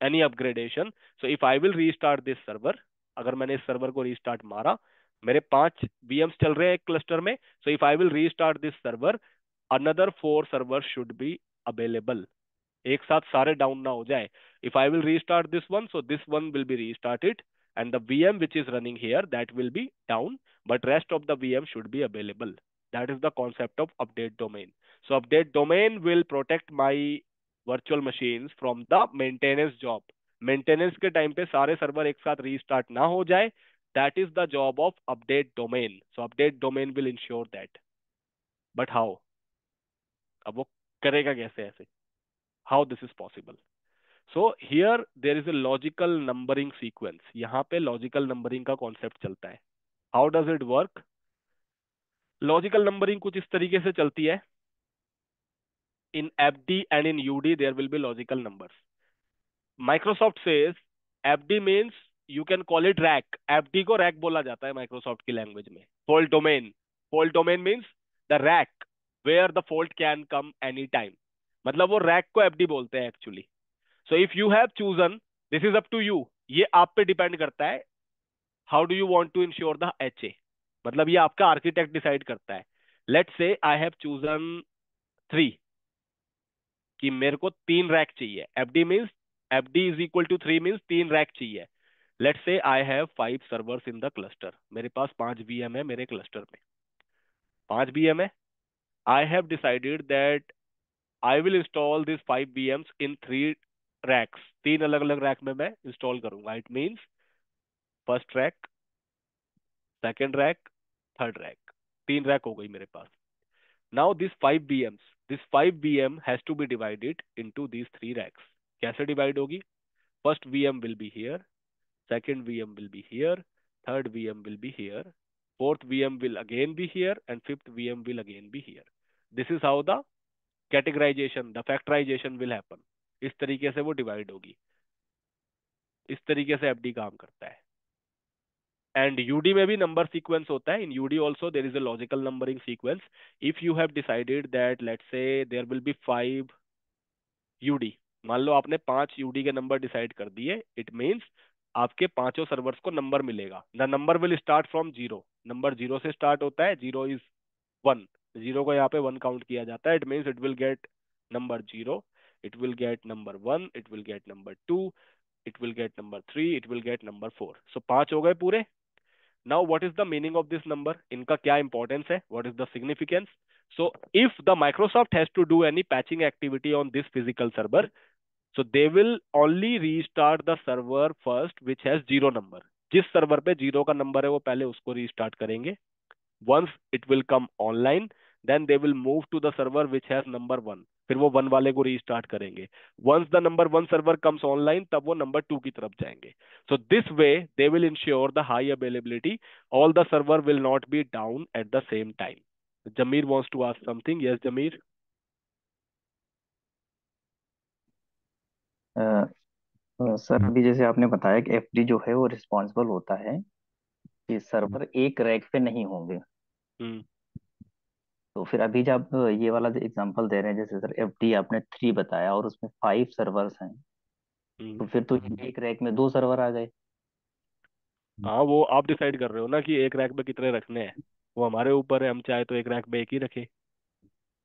any upgradation, so if I will restart this server, अगर मैंने इस server को restart मारा, मेरे 5 VMs चल रहे हैं एक क्लस्टर में, so if I will restart this server, another 4 servers should be available. एक साथ सारे डाउन ना हो जाए. If I will restart this one, so this one will be restarted and the VM which is running here, that will be down, but rest of the VM should be available. That is the concept of update domain. So update domain will protect my virtual machines from the maintenance job. Maintenance के time पे सारे server एक साथ restart ना हो जाए. That is the job of update domain. So update domain will ensure that. But how? अब वो करेगा कैसे ऐसे? How this is possible? So here there is a logical numbering sequence. यहाँ पे logical numbering का concept चलता है. How does it work? Logical numbering कुछ इस तरीके से चलती है. In FD and in UD there will be logical numbers. Microsoft says FD means you can call it rack. FD को rack बोला जाता है Microsoft की लैंग्वेज में. Fault domain. Fault domain means the rack where the fault can come anytime. मतलब वो rack को FD बोलते हैं actually. So if you have chosen, this is up to you. ये आप पे डिपेंड करता है. How do you want to ensure the HA? मतलब ये आपका आर्किटेक्ट डिसाइड करता है. Let's say I have chosen 3, कि मेरे को 3 रैक चाहिए. FD means FD is equal to 3 means 3 rack चाहिए. Let's say I have 5 servers in the cluster. मेरे पास 5 VM है मेरे क्लस्टर में. 5 VM है. I have decided that I will install these 5 VMs in 3 racks. 3 अलग अलग रैक में मैं इंस्टॉल करूंगा. It means first rack, second rack, third rack. 3 rack हो गई मेरे पास. Now this 5 VMs has to be divided into these 3 racks. कैसे डिवाइड होगी? First VM will be here, second VM will be here, third VM will be here, fourth VM will again be here एंड fifth VM will again be here. This is how the categorisation, the factorisation will happen. इस तरीके से वो divide होगी. इस तरीके से FD काम करता है. एंड यूडी में भी नंबर सीक्वेंस होता है. In UD also there is a logical numbering sequence. If you have decided that let's say there will be 5 UD, मान लो आपने 5 यूडी के नंबर डिसाइड कर दिए, इट मीन्स आपके पांचों सर्वर्स को नंबर मिलेगा. The number will start from zero. Number zero से स्टार्ट होता है. Zero is one. जीरो को यहाँ पे वन काउंट किया जाता है. It means it will get number zero, it will get number one, it will get number two, it will get number three, it will get number four. So पांच हो गए पूरे. Now what is the meaning of this number? इनका क्या importance है? What is the significance? So if the Microsoft has to do any patching activity on this physical server, so they will only restart the server first which has zero number. जिस server पे zero का number है वो पहले उसको restart करेंगे. once it will come online, then they will move to the server which has number one. फिर वो वन वाले को रीस्टार्ट करेंगे. once the number one server comes online, तब वो नंबर टू की तरफ जाएंगे. so this way they will ensure the high availability. all the server will not be down at the same time. Jameer wants to ask something. Yes, Jameer. Sir अभी जैसे आपने बताया कि एफडी जो है वो रिस्पॉन्सिबल होता है कि सर्वर एक रैक पे नहीं होंगे। हम्म. तो फिर अभी जब ये वाला जो एग्जांपल दे रहे हैं, जैसे सर एफडी आपने 3 बताया और उसमें 5 सर्वर्स हैं, हम्म. तो फिर तो एक रैक में 2 सर्वर आ गए। हाँ, वो आप डिसाइड कर रहे हो ना कि एक रैक पे कितने रखने हैं. वो हमारे ऊपर है. हम चाहे तो एक रैक पे एक ही रखे.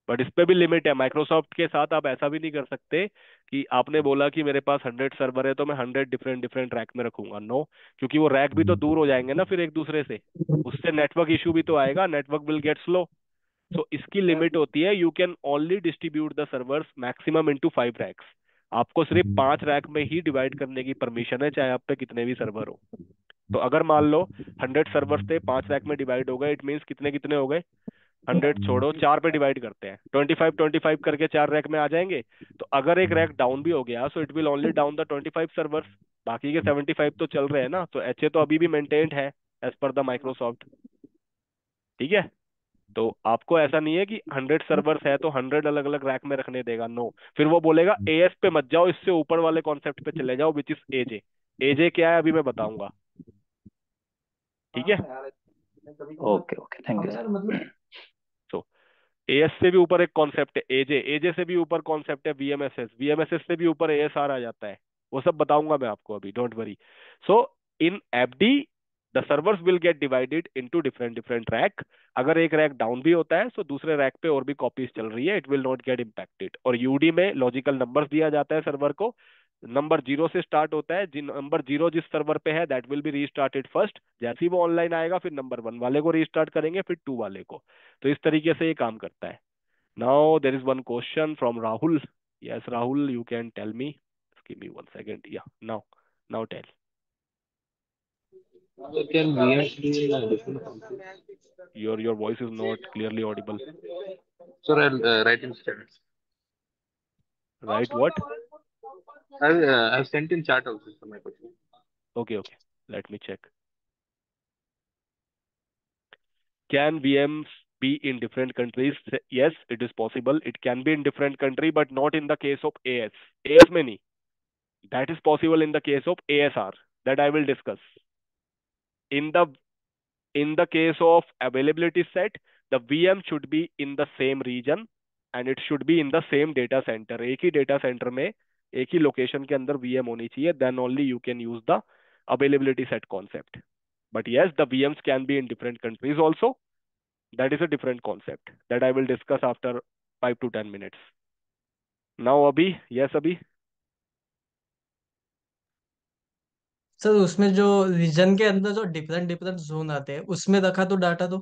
बट इस पे भी लिमिट है. माइक्रोसॉफ्ट के साथ आप ऐसा भी नहीं कर सकते कि आपने बोला कि मेरे पास 100 सर्वर है तो मैं 100 डिफरेंट डिफरेंट रैक में रखूंगा. नो. क्योंकि वो रैक भी तो दूर हो जाएंगे ना फिर एक दूसरे से. उससे नेटवर्क इशू भी तो आएगा. Network will get slow. So इसकी लिमिट होती है. You can only distribute the servers maximum into 5 racks. आपको सिर्फ 5 रैक में ही डिवाइड करने की परमिशन है, चाहे आप पे कितने भी सर्वर हो. तो अगर मान लो 100 सर्वर्स थे, 5 रैक में डिवाइड हो गए, इट मीन्स कितने कितने हो गए? 100 छोड़ो, चार पे डिवाइड करते हैं, 25 25 करके 4 रैक में आ जाएंगे. तो अगर एक रैक डाउन भी हो गया सो it will only down the 25 servers. बाकी के 75 तो चल रहे हैं ना. तो एचए तो अभी भी मेंटेन्ड है एज पर द माइक्रोसॉफ्ट. ठीक है. तो आपको ऐसा नहीं है कि 100 सर्वर्स है तो 100 अलग अलग रैक में रखने देगा. नो. फिर वो बोलेगा एएस पे मत जाओ, इससे ऊपर वाले कॉन्सेप्ट पे चले जाओ विच इज एजे. एजे क्या है अभी मैं बताऊंगा. ठीक है. Okay okay, thank you sir. तो एएस से भी ऊपर एक कॉन्सेप्ट है एजे. एजे से भी ऊपर कॉन्सेप्ट है वीएमएसएस. वीएमएसएस से भी ऊपर एएसआर आ जाता है. वो सब बताऊंगा मैं आपको अभी. Don't worry. So in FD the servers will get divided into different different rack. अगर एक रैक डाउन भी होता है तो दूसरे रैक पे और भी कॉपीज चल रही है, it will not get impacted. और यूडी में लॉजिकल नंबर्स दिया जाता है सर्वर को. नंबर जीरो से स्टार्ट होता है. जिन नंबर जीरो जिस सर्वर पे है that will be restarted first. जैसे ही वो ऑनलाइन आएगा फिर नंबर वन वाले को रीस्टार्ट करेंगे, फिर टू वाले को. तो इस तरीके से ये काम करता है. Now there is one question from Rahul. Yes Rahul, you can tell me. Give me 1 second. Yeah now. Now tell. Can VMs be in different countries? Your voice is not clearly audible. Sir, I'll write in chat. Right, what? I've sent in chat also for my question. Okay, okay. Let me check. Can VMs be in different countries? Yes, it is possible. It can be in different country, but not in the case of AS. AS में नहीं. That is possible in the case of ASR. That I will discuss. In the case of availability set, the VM should be in the same region and it should be in the same data center. एक ही data center में एक ही location के अंदर VM होनी चाहिए. Then only you can use the availability set concept. But yes, the VMs can be in different countries also. That is a different concept that I will discuss after 5 to 10 minutes. Now Abhi, yes Abhi. Sir उसमें जो reason के अंदर जो different different zone आते हैं उसमें रखा तो डाटा तो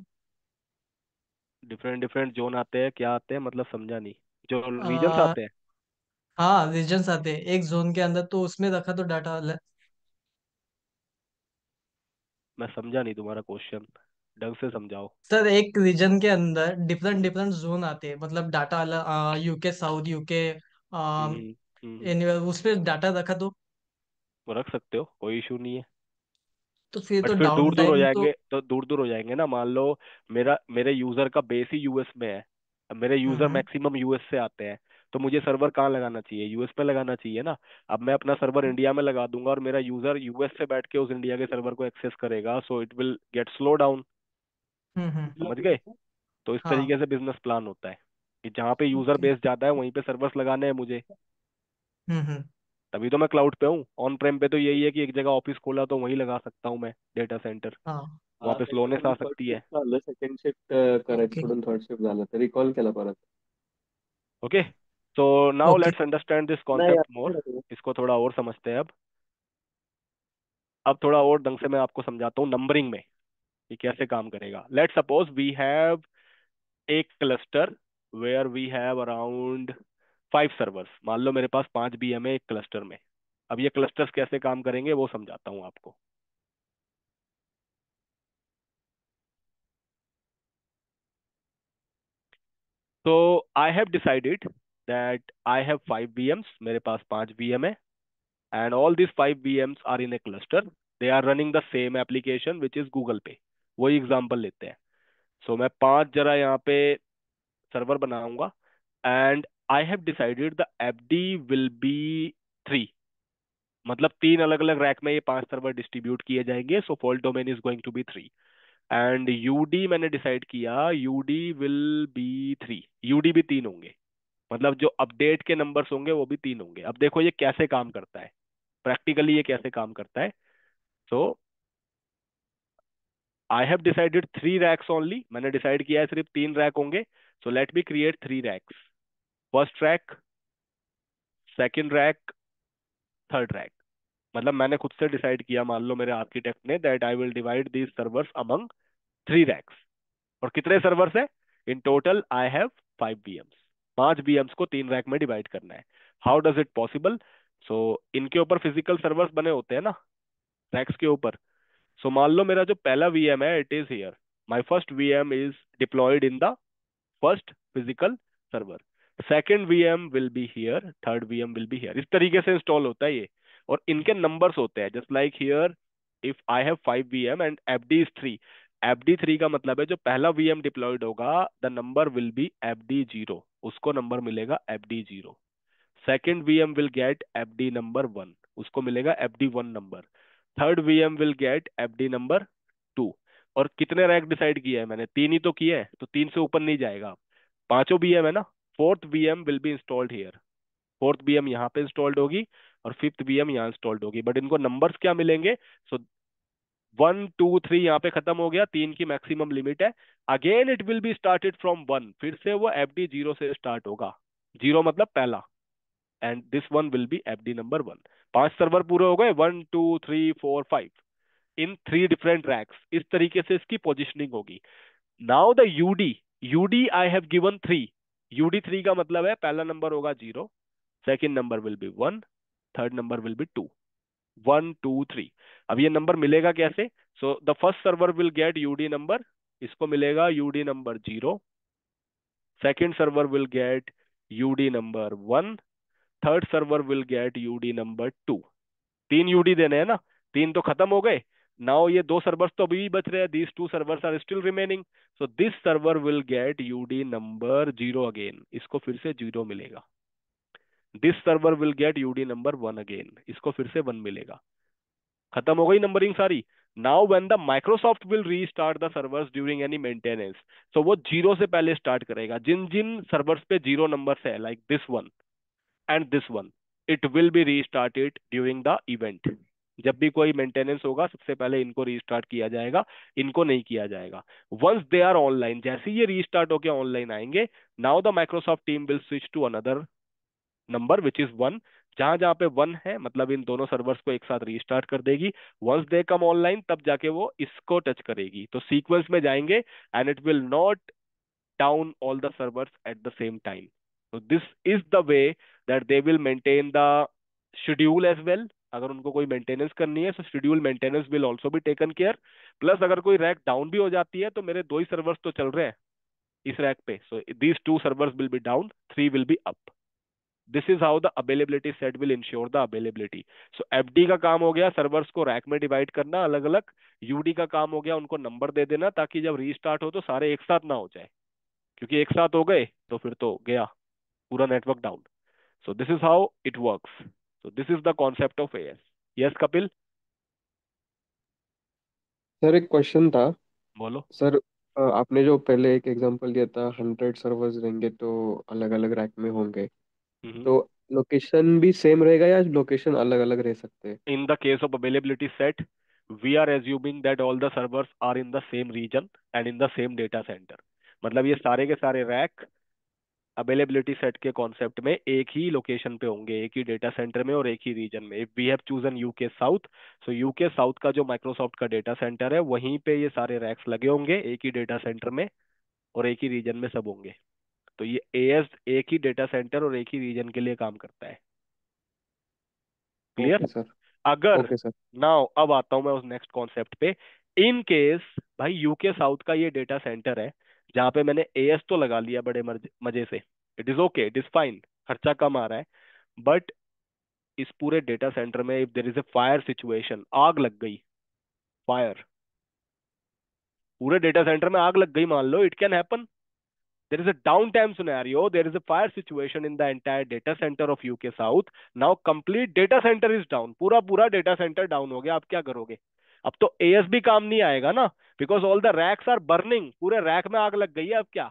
डिफरेंट डिफरेंट जोन आते हैं, क्या आते हैं मतलब समझा नहीं. जो रीजन्स आ, आते हैं. हाँ रीजन्स आते हैं एक जोन के अंदर, तो उसमें रखा तो डाटा अलग। मैं समझा नहीं तुम्हारा क्वेश्चन. ढंग से समझाओ. सर एक रीजन के अंदर डिफरेंट हम्म. डिफरेंट जोन आते हैं, मतलब डाटा अलग, यूके साउथ यूके हम्म. हम्म. एनीवेयर उसमें डाटा रखा वो रख सकते हो, कोई इशू नहीं है. तो फिर बट तो फिर डाउन दूर दूर हो टाइम तो। जाएंगे, तो दूर दूर हो जाएंगे ना. मान लो मेरे यूजर का बेस ही यूएस में है. अब मेरे यूजर हम्म। मैक्सिमम यूएस से आते हैं. तो मुझे सर्वर कहाँ लगाना चाहिए, यूएस पे लगाना चाहिए ना। अब मैं अपना सर्वर इंडिया में लगा दूंगा और मेरा यूजर यूएस से बैठ के उस इंडिया के सर्वर को एक्सेस करेगा, so it will get slow down. Hmm. समझ गए? तो इस हाँ। तरीके से बिजनेस प्लान होता है कि जहाँ पे यूजर ओके। बेस ज्यादा है वहीं पे सर्वर्स लगाने हैं मुझे। हम्म। तभी तो मैं क्लाउड पे हूँ। ऑन प्रेम पे तो यही है कि एक जगह ऑफिस खोला तो वहीं लगा सकता हूँ मैं डेटा सेंटर, हाँ। वहाँ पे स्लोनेस आ त्याच्यामध्ये फर्स्ट सकती है। शिफ्ट झालं, सेकंड शिफ्ट करायचं ओके। सोडून थर्ड शिफ्ट झालं तर रिकॉल केला परत. Okay, so now okay. Let's understand this नाही कॉन्सेप्ट मोर। आता इसको थोड़ा और समझते हैं अब थोड़ा और ढंग से मैं आपको समझाता हूँ नंबरिंग में कि कैसे काम करेगा। लेट्स सपोज वी हैव एक cluster where we have around 5 servers. मान लो मेरे पास 5 VM है एक क्लस्टर में। अब ये क्लस्टर्स कैसे काम करेंगे वो समझाता हूँ आपको। तो I have decided that I have 5 VMs, मेरे पास 5 VM है, and all this 5 VMs are in a cluster, they are running the same application which is Google Pay. वही एग्जाम्पल लेते हैं। सो मैं 5 जरा यहाँ पे सर्वर बनाऊंगा and I have decided the FD will be 3। मतलब 3 अलग अलग रैक में ये 5 सर्वर डिस्ट्रीब्यूट किए जाएंगे, so fault domain is going to be 3। And UD मैंने डिसाइड किया, यूडी विल बी 3, यूडी भी 3 होंगे। मतलब जो अपडेट के नंबर्स होंगे वो भी 3 होंगे। अब देखो ये कैसे काम करता है, प्रैक्टिकली ये कैसे काम करता है। So I have decided 3 racks only, मैंने डिसाइड किया है सिर्फ 3 रैक होंगे। So let me create 3 racks. First rack, second rack, third rack. मतलब मैंने खुद से डिसाइड किया, मान लो मेरे आर्किटेक्ट ने, that I will divide these servers among 3 racks. और कितने सर्वर्स है in total? I have 5 VMs। 5 VMs को 3 रैक में डिवाइड करना है। How does it possible? So इनके ऊपर फिजिकल सर्वर्स बने होते हैं ना, रैक्स के ऊपर। सो मान लो मेरा जो पहला वीएम है, it is here, my first VM is deployed in the first physical server. Second VM will be here, third VM will be here. इस तरीके से इंस्टॉल होता है ये। और इनके नंबर्स होते हैं, just like here if I have 5 VM and FD is 3। FD 3 का मतलब है जो पहला वीएम डिप्लॉयड होगा, the number will B FD 0, उसको नंबर मिलेगा FD 0। Second VM will get FD number 1, उसको मिलेगा FD 1 number. Third VM will get FD number 2। और कितने रैक डिसाइड किया है मैंने? 3 ही तो किया है, तो 3 से ऊपर नहीं जाएगा। पांचों वीएम है ना। Fourth VM will be installed here, fourth VM यहाँ पे इंस्टॉल्ड होगी और फिफ्थ वीएम यहाँ इंस्टॉल्ड होगी। बट इनको नंबर्स क्या मिलेंगे? सो 1 2 3 यहाँ पे खत्म हो गया, 3 की मैक्सिमम लिमिट है। Again it will be started from 1, फिर से वो एफडी 0 से स्टार्ट होगा। 0 मतलब पहला, and this one will be FD number 1। 5 server पूरे हो गए, 1 2 3 4 5 इन 3 डिफरेंट रैक्स। इस तरीके से इसकी पोजिशनिंग होगी। Now the UD, UD I have given 3। UD 3 का मतलब है पहला नंबर होगा 0, second number will be 1, third number will be 2। 1 2 3। अब ये नंबर मिलेगा कैसे? So the first server will get UD number, इसको मिलेगा UD number 0। Second server will get UD number 1, third server will get UD number 2। 3 UD देने हैं ना, 3 तो खत्म हो गए। नाउ ये 2 सर्वर्स तो अभी भी बच रहे हैं, these 2 servers are still remaining. So this server will get UD number 0 again, इसको फिर से 0 मिलेगा। This server will get UD number 1 again, इसको फिर से 1 मिलेगा। खत्म हो गई नंबरिंग सारी। Now when the Microsoft will restart the servers during any maintenance, तो वो 0 से पहले स्टार्ट करेगा। जिन जिन सर्वर्स पे 0 नंबर्स है, like this one and this one, it will be restarted during the event. जब भी कोई मेंटेनेंस होगा सबसे पहले इनको रीस्टार्ट किया जाएगा, इनको नहीं किया जाएगा। वंस दे आर ऑनलाइन, जैसे ही ये रीस्टार्ट होकर ऑनलाइन आएंगे, now the Microsoft team will switch to another number which is 1। जहां जहां पे 1 है मतलब इन दोनों सर्वर्स को एक साथ रीस्टार्ट कर देगी। वंस दे कम ऑनलाइन तब जाके वो इसको टच करेगी, तो सीक्वेंस में जाएंगे and it will not down all the servers at the same time. So this is the way that they will maintain the schedule as well. अगर उनको कोई मेंटेनेंस करनी है, so schedule maintenance will also be taken care. Plus अगर कोई rack down भी हो जाती है तो मेरे 2 ही सर्वर्स तो चल रहे हैं इस रैक पे, so these 2 servers will be down, 3 will be up. This is how the availability set will ensure the availability. So FD का काम हो गया सर्वर्स को रैक में डिवाइड करना अलग अलग। यूडी का काम हो गया उनको नंबर दे देना, ताकि जब रीस्टार्ट हो तो सारे एक साथ ना हो जाए, क्योंकि एक साथ हो गए तो फिर तो गया। पूरा network down. So this is how it works. So this is the concept of AS. Yes, Kapil, sir एक क्वेश्चन था। बोलो. सर आपने जो पहले एक एग्जांपल दिया था 100 सर्वर्स रहेंगे तो अलग अलग रैक में होंगे, Mhm. तो लोकेशन भी सेम रहेगा या लोकेशन अलग अलग रह सकते हैं? In the case of availability set, we are assuming that all the servers are in the same region and in the same data center. मतलब ये सारे के सारे रैक अवेलेबिलिटी सेट के कॉन्सेप्ट में एक ही लोकेशन पे होंगे, एक ही डेटा सेंटर में और एक ही रीजन में. If we have chosen UK south, so UK south का जो माइक्रोसॉफ्ट का डेटा सेंटर है वहीं पे ये सारे रैक्स लगे होंगे एक ही डेटा सेंटर में और एक ही रीजन में सब होंगे. तो ये एएस एक ही डेटा सेंटर और एक ही रीजन के लिए काम करता है. क्लियर? Okay sir. अगर ओके सर। नाउ अब आता हूं मैं उस नेक्स्ट कॉन्सेप्ट पे. इन केस भाई यूके साउथ का ये डेटा सेंटर है जहां पे मैंने एएस तो लगा लिया बड़े मजे से. It is okay, it is fine, खर्चा कम आ रहा है. बट इस पूरे डेटा सेंटर में if there is a fire situation, आग लग गई, फायर, पूरे डेटा सेंटर में आग लग गई मान लो, it can happen. There is a downtime scenario. There is a fire situation in the entire data center of UK South. Now complete data center is down. पूरा पूरा data center down हो गया. अब क्या करोगे? अब तो AS भी काम नहीं आएगा ना, because all the racks are burning. पूरे रैक में आग लग गई है. अब क्या?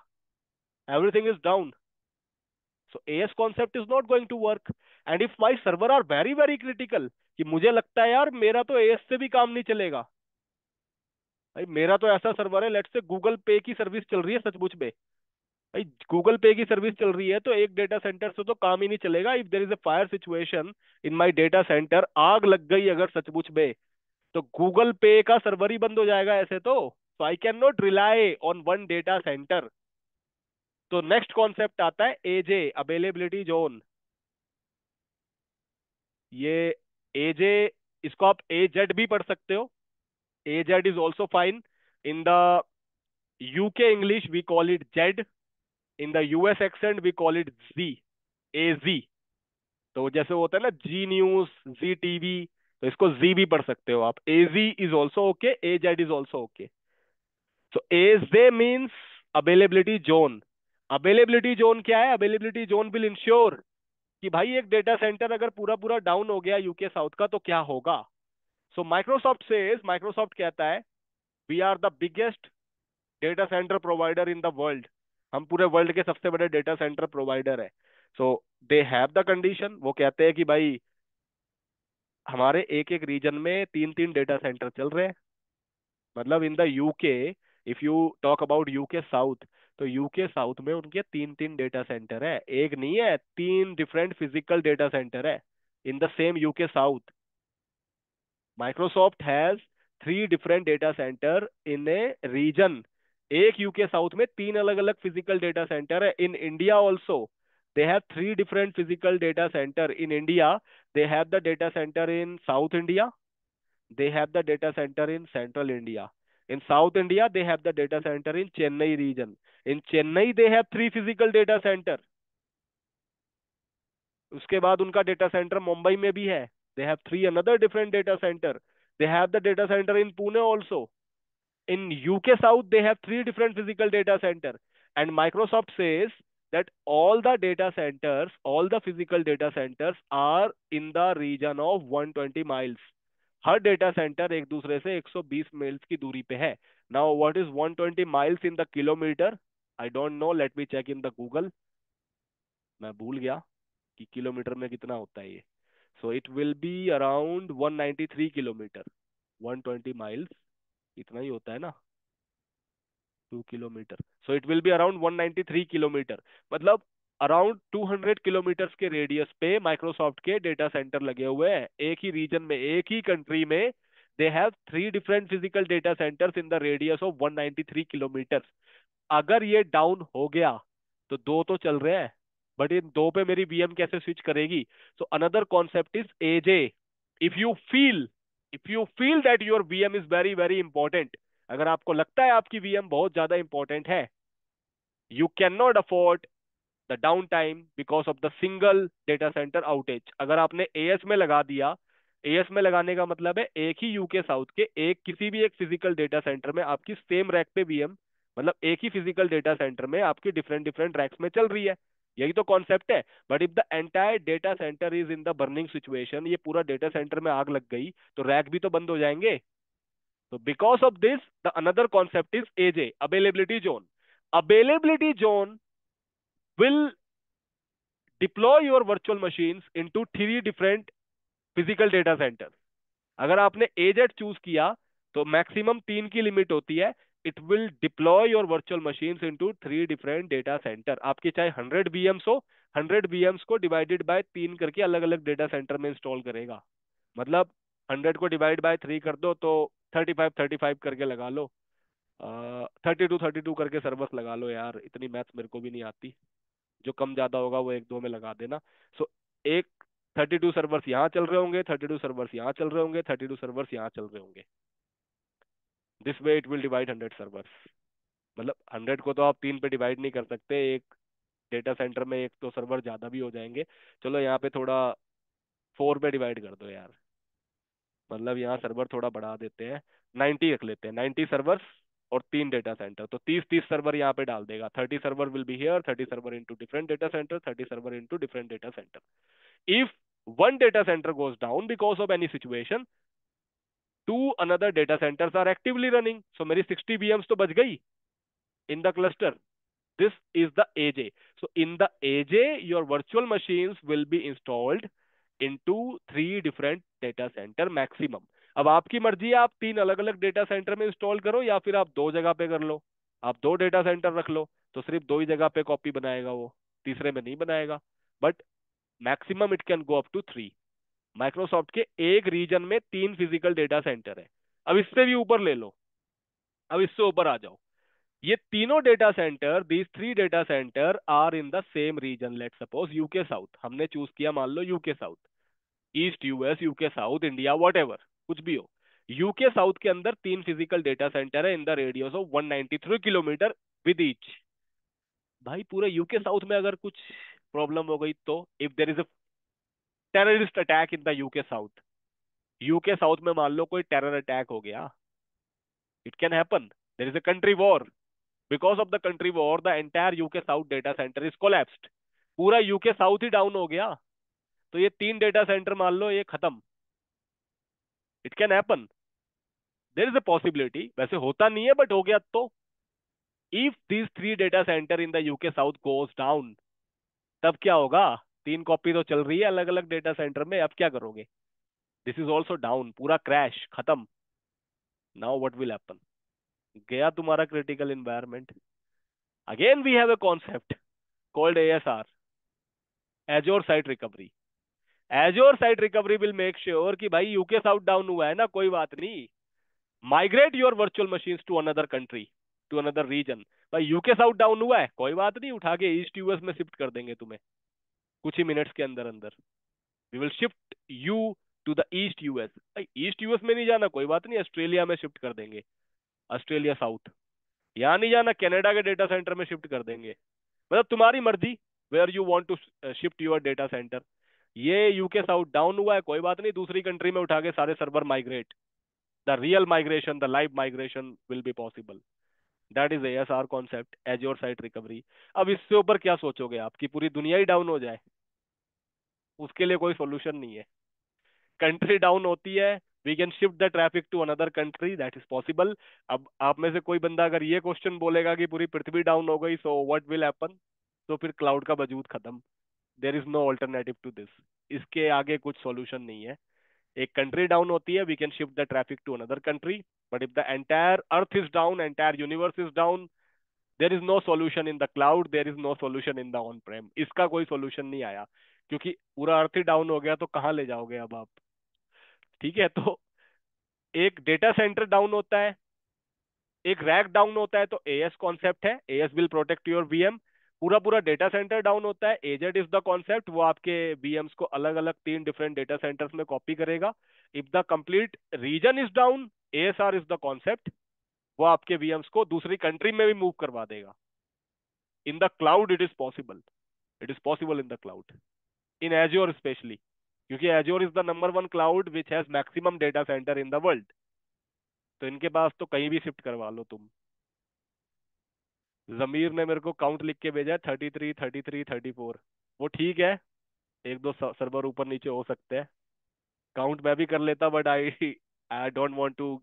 Everything is down. So AS concept is not going to work. And if my server are very very critical, कि मुझे लगता है यार मेरा तो AS से भी काम नहीं चलेगा. भाई मेरा तो ऐसा सर्वर है, लेट्स से गूगल पे की सर्विस चल रही है सचमुच में. भाई गूगल पे की सर्विस चल रही है तो एक डेटा सेंटर से तो काम ही नहीं चलेगा. If there is a fire situation in my data centre, आग लग गई अगर सचमुच में, तो गूगल पे का सर्वर ही बंद हो जाएगा ऐसे तो I can not rely on one data centre. तो नेक्स्ट कॉन्सेप्ट आता है एजे, अवेलेबिलिटी जोन. ये एजे, इसको आप एजेड भी पढ़ सकते हो. AZ is also fine. In the UK English we call it zed. In the US accent we call it zee, AZ. तो जैसे होता है ना जी न्यूज, जी टीवी, तो इसको जी भी पढ़ सकते हो आप. AZ is also okay, AZ is also okay. So AZ means availability zone. Availability zone क्या है? अवेलेबिलिटी जोन विल इंश्योर कि भाई एक डेटा सेंटर अगर पूरा पूरा डाउन हो गया यूके साउथ का तो क्या होगा. सो माइक्रोसॉफ्ट कहता है we are the biggest data centre provider in the world. हम पूरे वर्ल्ड के सबसे बड़े डेटा सेंटर प्रोवाइडर है. सो दे हैव द कंडीशन, वो कहते हैं कि भाई हमारे एक एक रीजन में तीन तीन डेटा सेंटर चल रहे हैं. मतलब इन the UK, if you talk about UK south, तो यूके साउथ में उनके तीन तीन डेटा सेंटर है. एक नहीं है, तीन डिफरेंट फिजिकल डेटा सेंटर है in the same UK south. Microsoft has three different data centre in a region. एक यूके साउथ में तीन अलग अलग फिजिकल डेटा सेंटर है. In India also they have three different physical data centre. In India they have the data centre in south India, they have the data center in central India. In South India, they have the data center in Chennai region. In Chennai, they have three physical data center. उसके बाद उनका data centre Mumbai में भी है. They have three another different data center. They have the data center in Pune also. In UK South, they have three different physical data center. And Microsoft says that all the data centers, all the physical data centers are in the region of 120 miles. हर data centre एक दूसरे से 120 miles की दूरी पे है. Now what is 120 miles in the kilometre? I don't know, let me check in the Google. मैं भूल गया कि किलोमीटर में कितना होता है ये. सो it will be around 193 kilometre. 120 miles इतना ही होता है ना, 2 kilometre. So it will be around 193 kilometre. मतलब अराउंड 200 किलोमीटर के रेडियस पे माइक्रोसॉफ्ट के डेटा सेंटर लगे हुए हैं एक ही रीजन में, एक ही कंट्री में. दे have three different physical data centres in the radius of 193 kilometre. अगर ये डाउन हो गया तो दो तो चल रहे हैं, बट इन दो पे मेरी वीएम कैसे स्विच करेगी? So another concept is AJ. If you feel if you feel that your VM is very very important, अगर आपको लगता है आपकी वीएम बहुत ज्यादा इंपॉर्टेंट है, you can not afford the down time because of the single data centre outage. अगर आपने एएस में लगा दिया, एएस में लगाने का मतलब है एक ही यूके साउथ के एक किसी भी एक फिजिकल डेटा सेंटर में आपकी सेम रैक पे वीएम, मतलब एक ही फिजिकल डेटा सेंटर में आपकी डिफरेंट डिफरेंट रैक्स में चल रही है. यही तो कॉन्सेप्ट है। But if the entire data centre is in the burning situation, ये पूरा डेटा सेंटर में आग लग गई तो रैक भी तो बंद हो जाएंगे। तो because of this the another concept is AJ, availability zone. Availability zone will deploy your virtual machines into 3 different physical data centers। अगर आपने AZ चूज किया तो मैक्सिमम 3 की लिमिट होती है। It will deploy your virtual machines into 3 different data centre. आपके चाहे 100 VMs हो, 100 VMs को डिवाइडेड बाय 3 करके अलग अलग डेटा सेंटर में इंस्टॉल करेगा। मतलब 100 को डिवाइड बाय 3 कर दो तो 35 करके लगा लो, 32 करके सर्वर्स लगा लो। यार इतनी मैथ्स मेरे को भी नहीं आती, जो कम ज्यादा होगा वो एक दो में लगा देना। सो एक 32 सर्वर्स यहाँ चल रहे होंगे, 32 सर्वर्स यहाँ चल रहे होंगे, 32 सर्वर्स यहाँ चल रहे होंगे। This way it will divide 100 servers. मतलब 100 को तो आप 3 पे डिवाइड नहीं कर सकते, एक डेटा सेंटर में एक तो सर्वर ज्यादा भी हो जाएंगे। चलो यहाँ पे थोड़ा 4 पे डिवाइड कर दो यार, मतलब यहाँ सर्वर थोड़ा बढ़ा देते हैं, 90 रख लेते हैं, 90 सर्वर्स और 3 डेटा सेंटर, तो 30 सर्वर यहाँ पे डाल देगा। 30 server will be here, 30 server into different data centre, 30 server into different data centre. If one data center goes down because of any situation, 2 other data centers are actively running. So मेरी 60 VMs तो बच गई in the cluster. This is the AJ. So in the AJ, your virtual machines will be installed into 3 different data center maximum. अब आपकी मर्जी है, आप 3 अलग अलग डेटा सेंटर में इंस्टॉल करो या फिर आप 2 जगह पे कर लो। आप 2 डेटा सेंटर रख लो तो सिर्फ 2 ही जगह पे कॉपी बनाएगा वो, तीसरे में नहीं बनाएगा। But maximum it can go up to 3। Microsoft के एक रीजन में 3 फिजिकल डेटा सेंटर है। अब इससे भी ऊपर ले लो, अब इससे ऊपर आ जाओ। ये तीनों data centre, these 3 data centre are in the same region. Let suppose UK south, हमने चूज किया मान लो UK south, east US, UK south, India, what कुछ भी हो। यूके साउथ के अंदर 3 फिजिकल डेटा सेंटर है in the radius of 193 kilometre with each. भाई पूरे यूके साउथ में अगर कुछ प्रॉब्लम हो गई तो, if there is a terrorist attack in the UK south, UK south में मान लो कोई टेरर अटैक हो गया, it can happen, there is a country war, because of the country war the entire UK south data centre is collapsed. पूरा UK south ही down हो गया तो ये 3 डेटा सेंटर मान लो ये खत्म। It can happen, there is a possibility, वैसे होता नहीं है बट हो गया तो। If these 3 data centre in the UK south goes down, तब क्या होगा? 3 कॉपी तो चल रही है अलग अलग डेटा सेंटर में, अब क्या करोगे? दिस इज ऑल्सो डाउन, पूरा क्रैश, खत्म। Now what will happen? गया तुम्हारा critical environment. Again we have a concept called ASR, Azure site recovery. Azure site recovery will make sure कि भाई यूके साउथ डाउन हुआ है ना, कोई बात नहीं, migrate your virtual machines to another country, to another region. भाई UK south down हुआ है, कोई बात नहीं, उठा के ईस्ट यूएस में शिफ्ट कर देंगे तुम्हें कुछ ही मिनट्स के अंदर अंदर। We will shift you to the east US. भाई ईस्ट यूएस में नहीं जाना, कोई बात नहीं, ऑस्ट्रेलिया में शिफ्ट कर देंगे, ऑस्ट्रेलिया साउथ। यहाँ नहीं जाना, कनाडा के डेटा सेंटर में शिफ्ट कर देंगे। मतलब तुम्हारी मर्जी, where you want to shift your data centre. ये यूके साउथ डाउन हुआ है, कोई बात नहीं, दूसरी कंट्री में उठा के सारे server migrate, the real migration, the live migration will be possible. That is ASR concept, azure site recovery. अब इससे ऊपर क्या सोचोगे आप कि पूरी दुनिया ही डाउन हो जाए? उसके लिए कोई सोल्यूशन नहीं है। कंट्री डाउन होती है, we can shift the traffic to another country, that is possible. अब आप में से कोई बंदा अगर ये क्वेश्चन बोलेगा कि पूरी पृथ्वी डाउन हो गई, सो व्हाट विल हैपन, तो फिर क्लाउड का वजूद खत्म। There is no alternative to this, इसके आगे कुछ सॉल्यूशन नहीं है। एक कंट्री डाउन होती है, we can shift the traffic to another country, but if the entire earth is down, entire universe is down, there is no solution in the cloud, there is no solution in the on prem. इसका कोई solution नहीं आया, क्योंकि पूरा अर्थ ही down हो गया तो कहाँ ले जाओगे अब आप? ठीक है, तो एक डेटा सेंटर डाउन होता है, एक रैक डाउन होता है, तो AS कॉन्सेप्ट है, AS will protect your VM। पूरा पूरा डेटा सेंटर डाउन होता है, AZ इज द कॉन्सेप्ट, वो आपके VMs को अलग अलग 3 डिफरेंट डेटा सेंटर्स में कॉपी करेगा। If the complete region is down, ASR is the concept, वो आपके VMs को दूसरी कंट्री में भी मूव करवा देगा। In the cloud it is possible, it is possible in the cloud, in Azure specially, क्योंकि Azure is the number 1 cloud which has maximum data centre in the world. तो इनके पास तो कहीं भी शिफ्ट करवा लो तुम। जमीर ने मेरे को काउंट लिख के भेजा है 33, 33, 34। वो ठीक है, एक दो सर्वर ऊपर नीचे हो सकते हैं, काउंट मैं भी कर लेता, but I I don't want to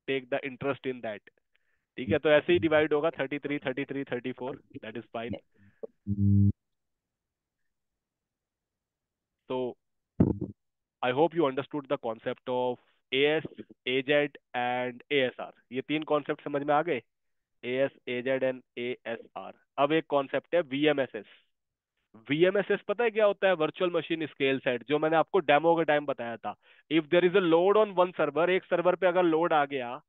take the interest in that. ठीक है, तो ऐसे ही डिवाइड होगा 33, 33, 34, दैट इज फाइन। तो I hope you understood the concept of AS, AZ and ASR. ये तीन कॉन्सेप्ट समझ में आ गए, एएस, एजेड एंड एएसआर। अब एक कॉन्सेप्ट है वीएमएसएस। वीएमएसएस पता है क्या होता है? वर्चुअल मशीन स्केल सेट, जो मैंने आपको डेमो के टाइम बताया था। If there is a load on one server, एक सर्वर पे अगर लोड आ गया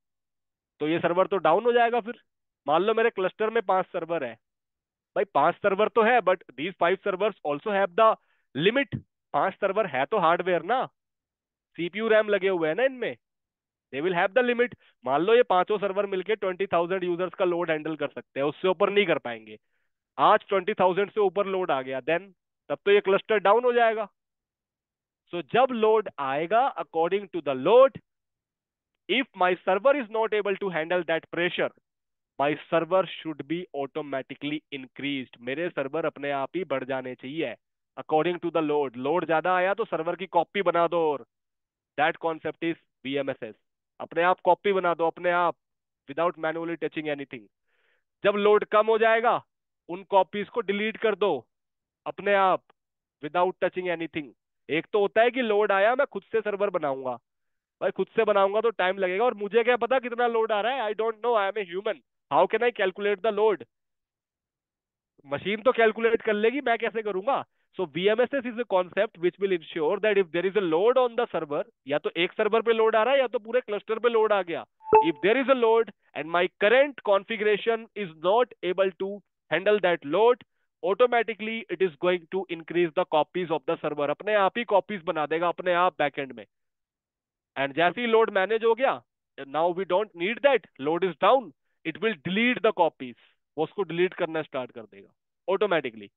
तो ये सर्वर तो डाउन हो जाएगा फिर। मान लो मेरे क्लस्टर में 5 सर्वर है, भाई 5 सर्वर तो है, but these 5 servers also have the limit. 5 server है तो हार्डवेयर ना, सीपीयू रैम लगे हुए हैं ना इनमें, they will have the limit. मान लो ये पांचों सर्वर मिलके 20,000 यूजर्स का लोड हैंडल कर सकते हैं, उससे ऊपर नहीं कर पाएंगे। आज 20,000 से ऊपर लोड आ गया, देन तब तो ये क्लस्टर डाउन हो जाएगा। सो जब लोड आएगा, according to the load, if my server is not able to handle that pressure, my server should be automatically increased. मेरे सर्वर अपने आप ही बढ़ जाने चाहिए according to the load. Load ज्यादा आया तो सर्वर की कॉपी बना दो, और दैट कॉन्सेप्ट इज वीएमएसएस। अपने आप कॉपी बना दो अपने आप, विदाउट मैनुअली टचिंग एनीथिंग। जब लोड कम हो जाएगा, उन कॉपीज को डिलीट कर दो अपने आप, विदाउट टचिंग एनीथिंग। एक तो होता है कि लोड आया, मैं खुद से सर्वर बनाऊंगा, भाई खुद से बनाऊंगा तो टाइम लगेगा, और मुझे क्या पता कितना लोड आ रहा है? I don't know, I am a human, how can I calculate the load? Machine तो कैलकुलेट कर लेगी, मैं कैसे करूंगा? So VMSS is a concept which will ensure that if there is a load on the server, या तो एक server पे लोड आ रहा है या तो पूरे क्लस्टर पे लोड आ गया, if there is a load and my current configuration is not able to handle that load, automatically it is going to increase the copies of the server. अपने आप ही कॉपीज बना देगा अपने आप बैकएंड में। एंड जैसे ही लोड मैनेज हो गया, now we don't need that, load is down, it will delete the copies. वो उसको डिलीट करना स्टार्ट कर देगा automatically.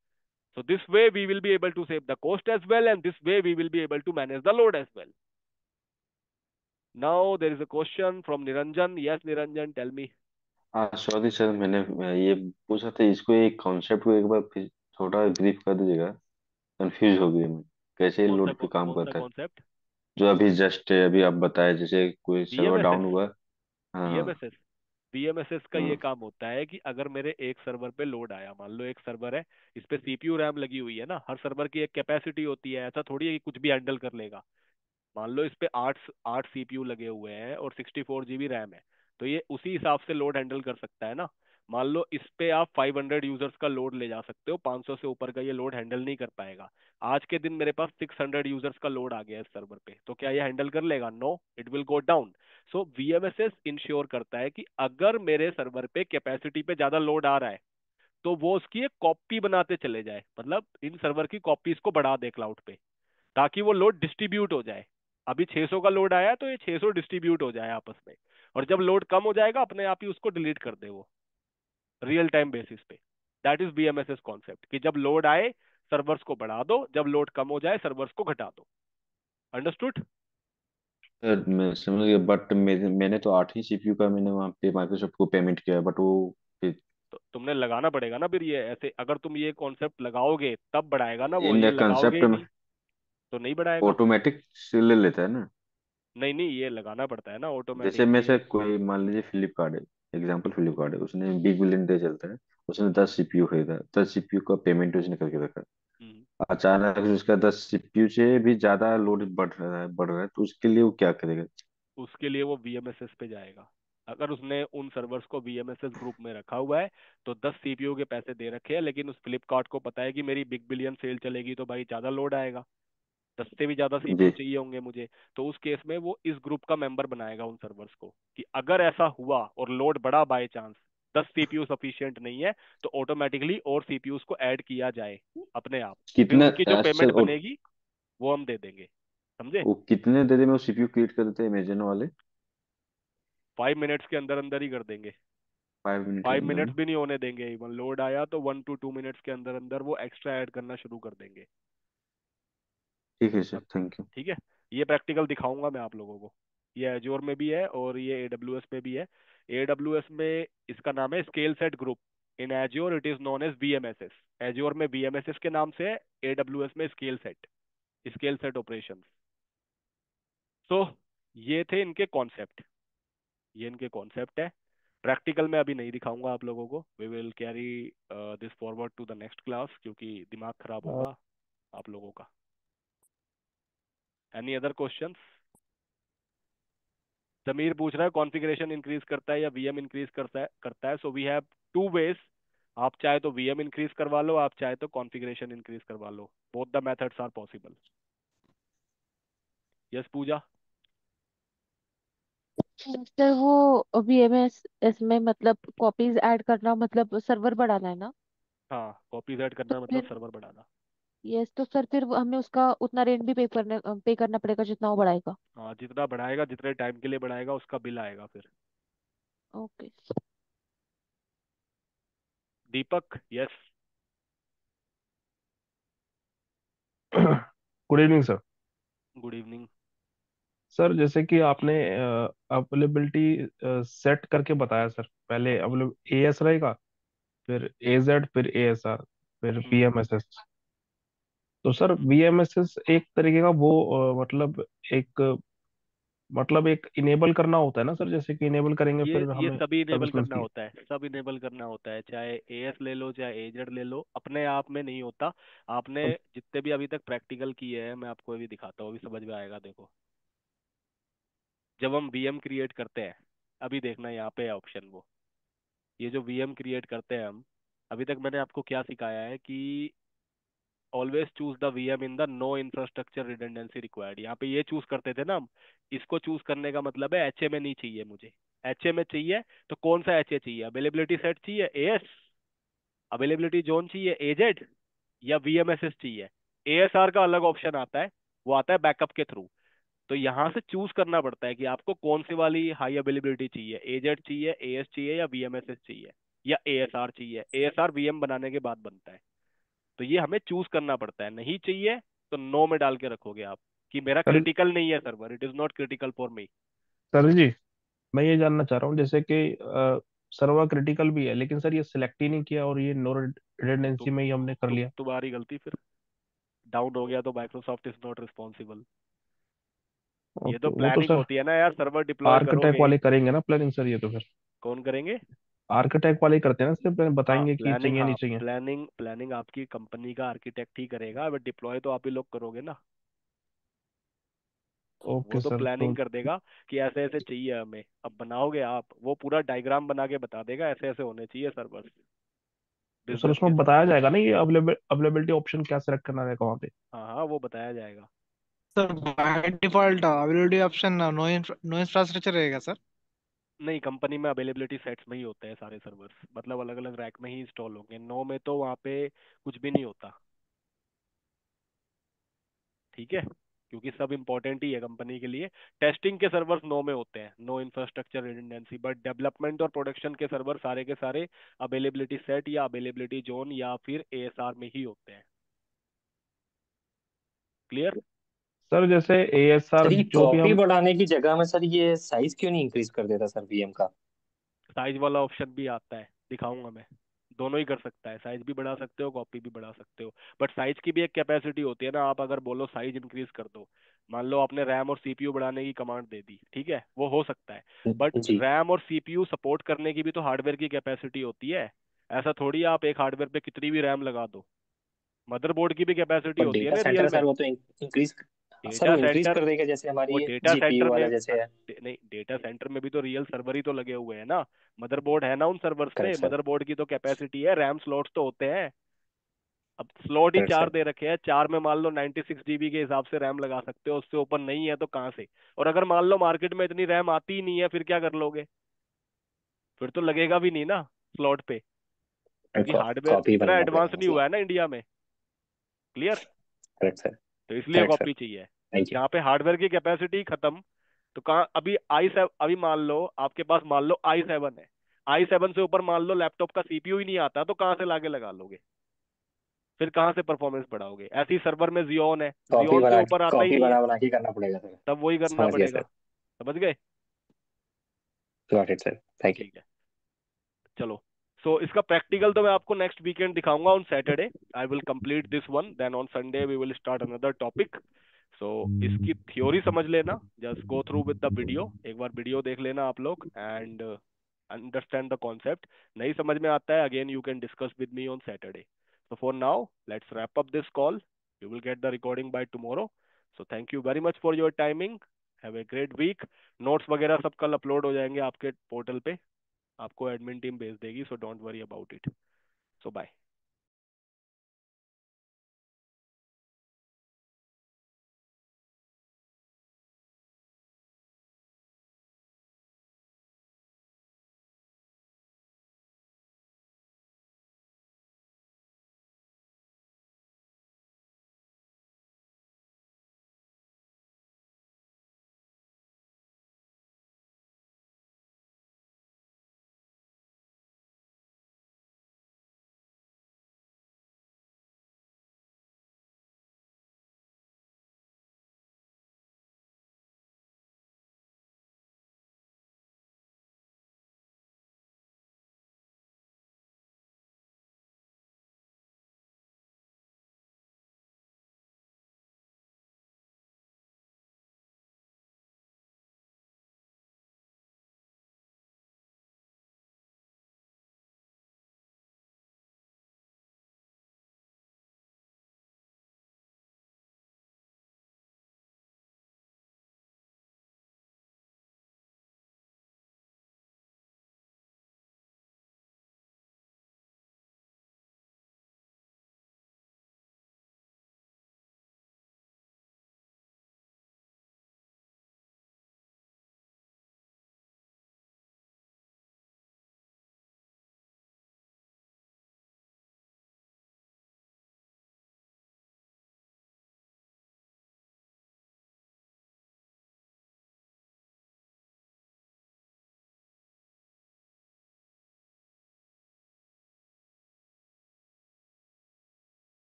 So this way we will be able to save the cost as well, and this way we will be able to manage the load as well. Now there is a question from Niranjan. Yes, Niranjan, tell me. हाँ sorry sir, मैंने ये पूछा था, इसको एक concept को एक बार फिर थोड़ा ब्रीफ कर दीजिएगा। कंफ्यूज हो गई मैं, कैसे लोड पे काम कौन सा करता है। कॉन्सेप्ट? जो अभी जस्ट अभी आप बताए, जैसे कोई सर्वर डाउन VMSS, हुआ। हाँ। VMSS, VMSS का ये हाँ काम होता है कि अगर मेरे एक सर्वर पे लोड आया, मान लो एक सर्वर है, इस पे सीपीयू रैम लगी हुई है ना, हर सर्वर की एक कैपेसिटी होती है, ऐसा थोड़ी है कि कुछ भी हैंडल कर लेगा। मान लो इस पे आठ आठ सीपीयू लगे हुए हैं और 64 GB रैम है, तो ये उसी हिसाब से लोड हैंडल कर सकता है ना। मान लो इस पे आप 500 यूजर्स का लोड ले जा सकते हो, 500 से ऊपर का ये लोड हैंडल नहीं कर पाएगा। आज के दिन मेरे पास 600 यूजर्स का लोड आ गया इस सर्वर पे, तो क्या ये हैंडल कर लेगा? No, it will go down. So VMSS ensure करता है कि अगर मेरे सर्वर पे कैपेसिटी पे ज्यादा लोड आ रहा है, तो वो उसकी एक कॉपी बनाते चले जाए, मतलब इन सर्वर की कॉपीज को बढ़ा दे क्लाउड पे, ताकि वो लोड डिस्ट्रीब्यूट हो जाए। अभी 600 का लोड आया है, तो ये 600 डिस्ट्रीब्यूट हो जाए आपस में, और जब लोड कम हो जाएगा अपने आप ही उसको डिलीट कर दे वो, रियल टाइम बेसिस पे। दैट इज बीएमएसएस कॉन्सेप्ट, कि जब लोड आए सर्वर्स को बढ़ा दो, जब लोड कम हो जाए सर्वर्स को घटा दो। अंडरस्टूड? सर, मैं समझ गया, बट मैंने तो 8 ही सीपीयू का मैंने वहाँ पे माइक्रोसॉफ्ट को पेमेंट किया, बट वो फिर तो तुमने लगाना पड़ेगा ना फिर ये ऐसे, अगर तुम ये कॉन्सेप्ट लगाओगे तब बढ़ाएगा ना वो, इन ये लगाओगे कंसेप्ट ही में नहीं तो नहीं बढ़ाएगा। ऑटोमेटिक से ले लेता है ना। नहीं नहीं, ये लगाना पड़ता है ना जैसे में ऑटोमेटिकली। से कोई मान लीजिए फ्लिपकार्ट है, एग्जांपल फ्लिपकार्ट है, उसने बिग बिलियन डे चलता है, उसने 10 सीपीयू खरीदा, 10 सीपीयू का पेमेंट उसने करके रखा। अचानक से उसका 10 सीपीयू से भी ज्यादा लोड बढ़ रहा है, तो उसके लिए वो क्या करेगा। उसके लिए वो वीएमएसएस पे जाएगा। अगर उसने उन सर्वर्स को वीएमएसएस ग्रुप में रखा हुआ है, तो 10 सीपीयू के पैसे दे रखे हैं, लेकिन उस फ्लिपकार्ट को पता है कि मेरी बिग बिलियन सेल चलेगी तो भाई ज्यादा लोड आएगा, 10 से भी ज्यादा सीपीयू जी। चाहिए होंगे मुझे। तो उस केस में वो इस ग्रुप का मेंबर बनाएगा उन सर्वर्स को, कि अगर ऐसा हुआ और लोड बढ़ा बाय चांस, 10 सीपीयू सफिशिएंट नहीं है, तो ऑटोमेटिकली और सीपीयूज को ऐड किया जाए अपने आप। फिर कितना उनकी जो सर, पेमेंट बनेगी वो हम दे देंगे। समझे? वो कितने देर में वो सीपीयू क्रिएट कर देते हैं अमेजन वाले? 5 मिनट्स के अंदर अंदर ही कर देंगे। 5 मिनट के फाइव अंदर मिनट्स ना? भी नहीं होने देंगे, इवन लोड आया तो 1 to 2 मिनट्स के अंदर अंदर वो एक्स्ट्रा ऐड करना शुरू कर देंगे। ठीक है सर, अब थैंक यू। ठीक है, ये प्रैक्टिकल दिखाऊंगा मैं आप लोगों को। ये एज्योर में भी है और ये एडब्ल्यूएस में भी है। एडब्ल्यूएस में इसका नाम है scale set group. In Azure it is known as VMSS। Azure में VMSS के नाम से है, AWS में स्केल सेट ऑपरेशन। सो ये थे इनके कॉन्सेप्ट, ये इनके कॉन्सेप्ट है। प्रैक्टिकल में अभी नहीं दिखाऊंगा आप लोगों को, we will carry this forward to the next class, क्योंकि दिमाग खराब होगा आप लोगों का। Any other questions? समीर पूछ रहा है कॉन्फ़िगरेशन इंक्रीज करता है या VM इंक्रीज करता है। So we have to wage, आप चाहे तो VM इंक्रीज करवा लो, आप चाहे तो कॉन्फ़िगरेशन इंक्रीज करवा लो, both the methods are possible. Yes Pooja? Sir वो VMS इसमें मतलब कॉपीज ऐड करना मतलब सर्वर बढ़ाना है ना? हाँ, कॉपीज ऐड तो करना मतलब फिर सर्वर बढ़ाना। यस, तो सर फिर हमें उसका उतना रेंट भी पे करना पड़ेगा जितना वो बढ़ाएगा। हाँ, जितना बढ़ाएगा, जितने टाइम के लिए बढ़ाएगा, उसका बिल आएगा फिर। Okay. Deepak? Yes. Good evening sir. Good evening. Sir जैसे कि आपने अवेलेबिलिटी सेट करके बताया सर, पहले अवेलेबल AS रहेगा, फिर AZ, फिर ASR, फिर VMSS। तो सर VMSS एक तरीके का वो एक मतलब एक इनेबल करना होता है ना सर, जैसे कि इनेबल करेंगे ये फिर ये हमें सभी इनेबल सर्विस करना मिलती है। होता है, सब इनेबल करना होता है, चाहे AS ले लो चाहे AZ ले लो, अपने आप में नहीं होता। आपने अब जितने भी अभी तक प्रैक्टिकल किए हैं, मैं आपको अभी दिखाता हूँ, अभी समझ में आएगा। देखो, जब हम VM क्रिएट करते हैं, अभी देखना यहाँ पे है ऑप्शन वो, ये जो VM क्रिएट करते हैं हम, अभी तक मैंने आपको क्या सिखाया है कि always choose the VM in the no infrastructure redundancy required. यहाँ पे ये चूज करते थे ना हम, इसको चूज करने का मतलब है HA में नहीं चाहिए मुझे। HA में चाहिए तो कौन सा HA चाहिए? अवेलेबिलिटी सेट चाहिए AS, अवेलेबिलिटी जोन चाहिए AZ, या VMSS चाहिए? ASR का अलग ऑप्शन आता है, वो आता है बैकअप के थ्रू। तो यहाँ से चूज करना पड़ता है कि आपको कौन सी वाली हाई अवेलेबिलिटी चाहिए, AZ चाहिए, AS चाहिए, या VMSS चाहिए, या ASR चाहिए। ASR VM बनाने के बाद बनता है, तो ये हमें चूज करना पड़ता है। नहीं चाहिए तो नो में डाल के रखोगे आप कि मेरा सर क्रिटिकल नहीं है server, it is not critical for me. Sir ji, मैं ये जानना चाह रहा हूँ जैसे कि सर्वर क्रिटिकल भी है, लेकिन सर ये सिलेक्ट ही नहीं किया और ये नो रिडंडेंसी तुम में ही हमने कर लिया। तुम्हारी गलती फिर, डाउन हो गया तो माइक्रोसॉफ्ट इज नॉट रिस्पॉन्सिबल। ये तो ओके, वो तो प्लानिंग सर होती है ना यार, सर्वर डिप्लॉय आर्किटेक्ट करोगे। वाले करेंगे ना प्लानिंग सर, ये तो फिर कौन करेंगे? आर्किटेक्ट वाले ही करते हैं ना सर, हाँ बताएंगे कि प्लानिंग, चाहिए नहीं हाँ चाहिए। प्लानिंग प्लानिंग आपकी कंपनी का आर्किटेक्ट ही करेगा, बट डिप्लॉय तो आप ही लोग करोगे ना। वो ओके तो सर, तो प्लानिंग कर देगा कि ऐसे ऐसे चाहिए हमें, अब बनाओगे आप, वो पूरा डायग्राम बना के बता देगा ऐसे ऐसे होने चाहिए सर्वर, सर बिजनेस उसमें केस। बताया जाएगा ना ये अवेलेबिलिटी ऑप्शन क्या सिलेक्ट करना रहेगा वहाँ पे। हाँ हाँ, वो बताया जाएगा। Sir by default availability option no infrastructure रहेगा सर। नहीं, कंपनी में अवेलेबिलिटी सेट्स में ही होते हैं सारे सर्वर्स, मतलब अलग अलग रैक में ही इंस्टॉल होंगे। नो में तो वहाँ पे कुछ भी नहीं होता, ठीक है, क्योंकि सब इंपॉर्टेंट ही है कंपनी के लिए। टेस्टिंग के सर्वर्स नो में होते हैं, no infrastructure redundancy, but development और प्रोडक्शन के सर्वर सारे के सारे अवेलेबिलिटी सेट या अवेलेबिलिटी जोन या फिर ASR में ही होते हैं। क्लियर? सर जैसे ASR सर ये जो भी कॉपी हम बढ़ाने की जगह में सर ये साइज क्यों नहीं इंक्रीज कर देता सर VM का? साइज वाला ऑप्शन भी आता है, दिखाऊंगा मैं। दोनों ही कर सकता है, साइज भी बढ़ा सकते हो, कॉपी भी बढ़ा सकते हो। बट साइज की भी एक कैपेसिटी होती है ना, आप अगर बोलो साइज इंक्रीज कर दो, मान लो आपने रैम और CPU बढ़ाने की कमांड दे दी, ठीक है, वो हो सकता है। बट जी। रैम और CPU सपोर्ट करने की भी तो हार्डवेयर की कैपेसिटी होती है। ऐसा थोड़ी आप एक हार्डवेयर पे कितनी भी रैम लगा दो, मदरबोर्ड की भी कैपेसिटी पर होती है डेटा ना सेंटर रियल में। सर वो तो इंक्रीज, सर डेटा वो इंक्रीज सेंटर, कर देगा जैसे वो हमारी डेटा सेंटर GPU में वाला जैसे है। नहीं, डेटा सेंटर में भी तो रियल सर्वर ही तो लगे हुए हैं ना, मदरबोर्ड है ना उन सर्वर्स पे, करेक्ट सर। मदरबोर्ड की तो कैपेसिटी है, रैम स्लॉट्स तो होते हैं। अब स्लॉट ही करेक्ट चार सर। दे रखे हैं, चार में मान लो 96 GB के हिसाब से रैम लगा सकते हो, उससे ऊपर नहीं है तो कहाँ से? और अगर मान लो मार्केट में इतनी रैम आती ही नहीं है, फिर क्या कर लोगे? फिर तो लगेगा भी नहीं ना स्लॉट पे, क्योंकि हार्डवेयर कॉपी इतना बनाना एडवांस पड़ेगा नहीं हुआ मतलब। है ना इंडिया में। क्लियर? Correct sir. तो इसलिए करेक्ट सर। कॉपी चाहिए। Thank you. जहाँ पे हार्डवेयर की कैपेसिटी खत्म, तो कहाँ अभी i7, अभी मान लो आपके पास मान लो i7 है, i7 से ऊपर मान लो लैपटॉप का CPU ही नहीं आता, तो कहाँ से लाके लगा लोगे? फिर कहाँ से परफॉर्मेंस बढ़ाओगे? ऐसे ही सर्वर में जियोन है, जियोन से ऊपर आता ही कॉपी नहीं है, बना बना के करना पड़ेगा सर। तब वही करना समझ गया पड़ेगा। सर। समझ गए? Got it sir, thank you. ठीक है, चलो सो इसका प्रैक्टिकल तो मैं आपको नेक्स्ट वीकेंड दिखाऊंगा on Saturday. I will complete this one, then on Sunday we will start another topic. So इसकी थ्योरी समझ लेना, just go through with the video. एक बार वीडियो देख लेना आप लोग एंड अंडरस्टैंड द कॉन्सेप्ट. नहीं समझ में आता है, again you can discuss with me on Saturday. So for now, let's wrap up this call. You will get the recording by tomorrow. So thank you very much for your timing. Have a great week. Notes वगैरह सब कल upload हो जाएंगे आपके portal पे. आपको admin team भेज देगी, so don't worry about it. So bye.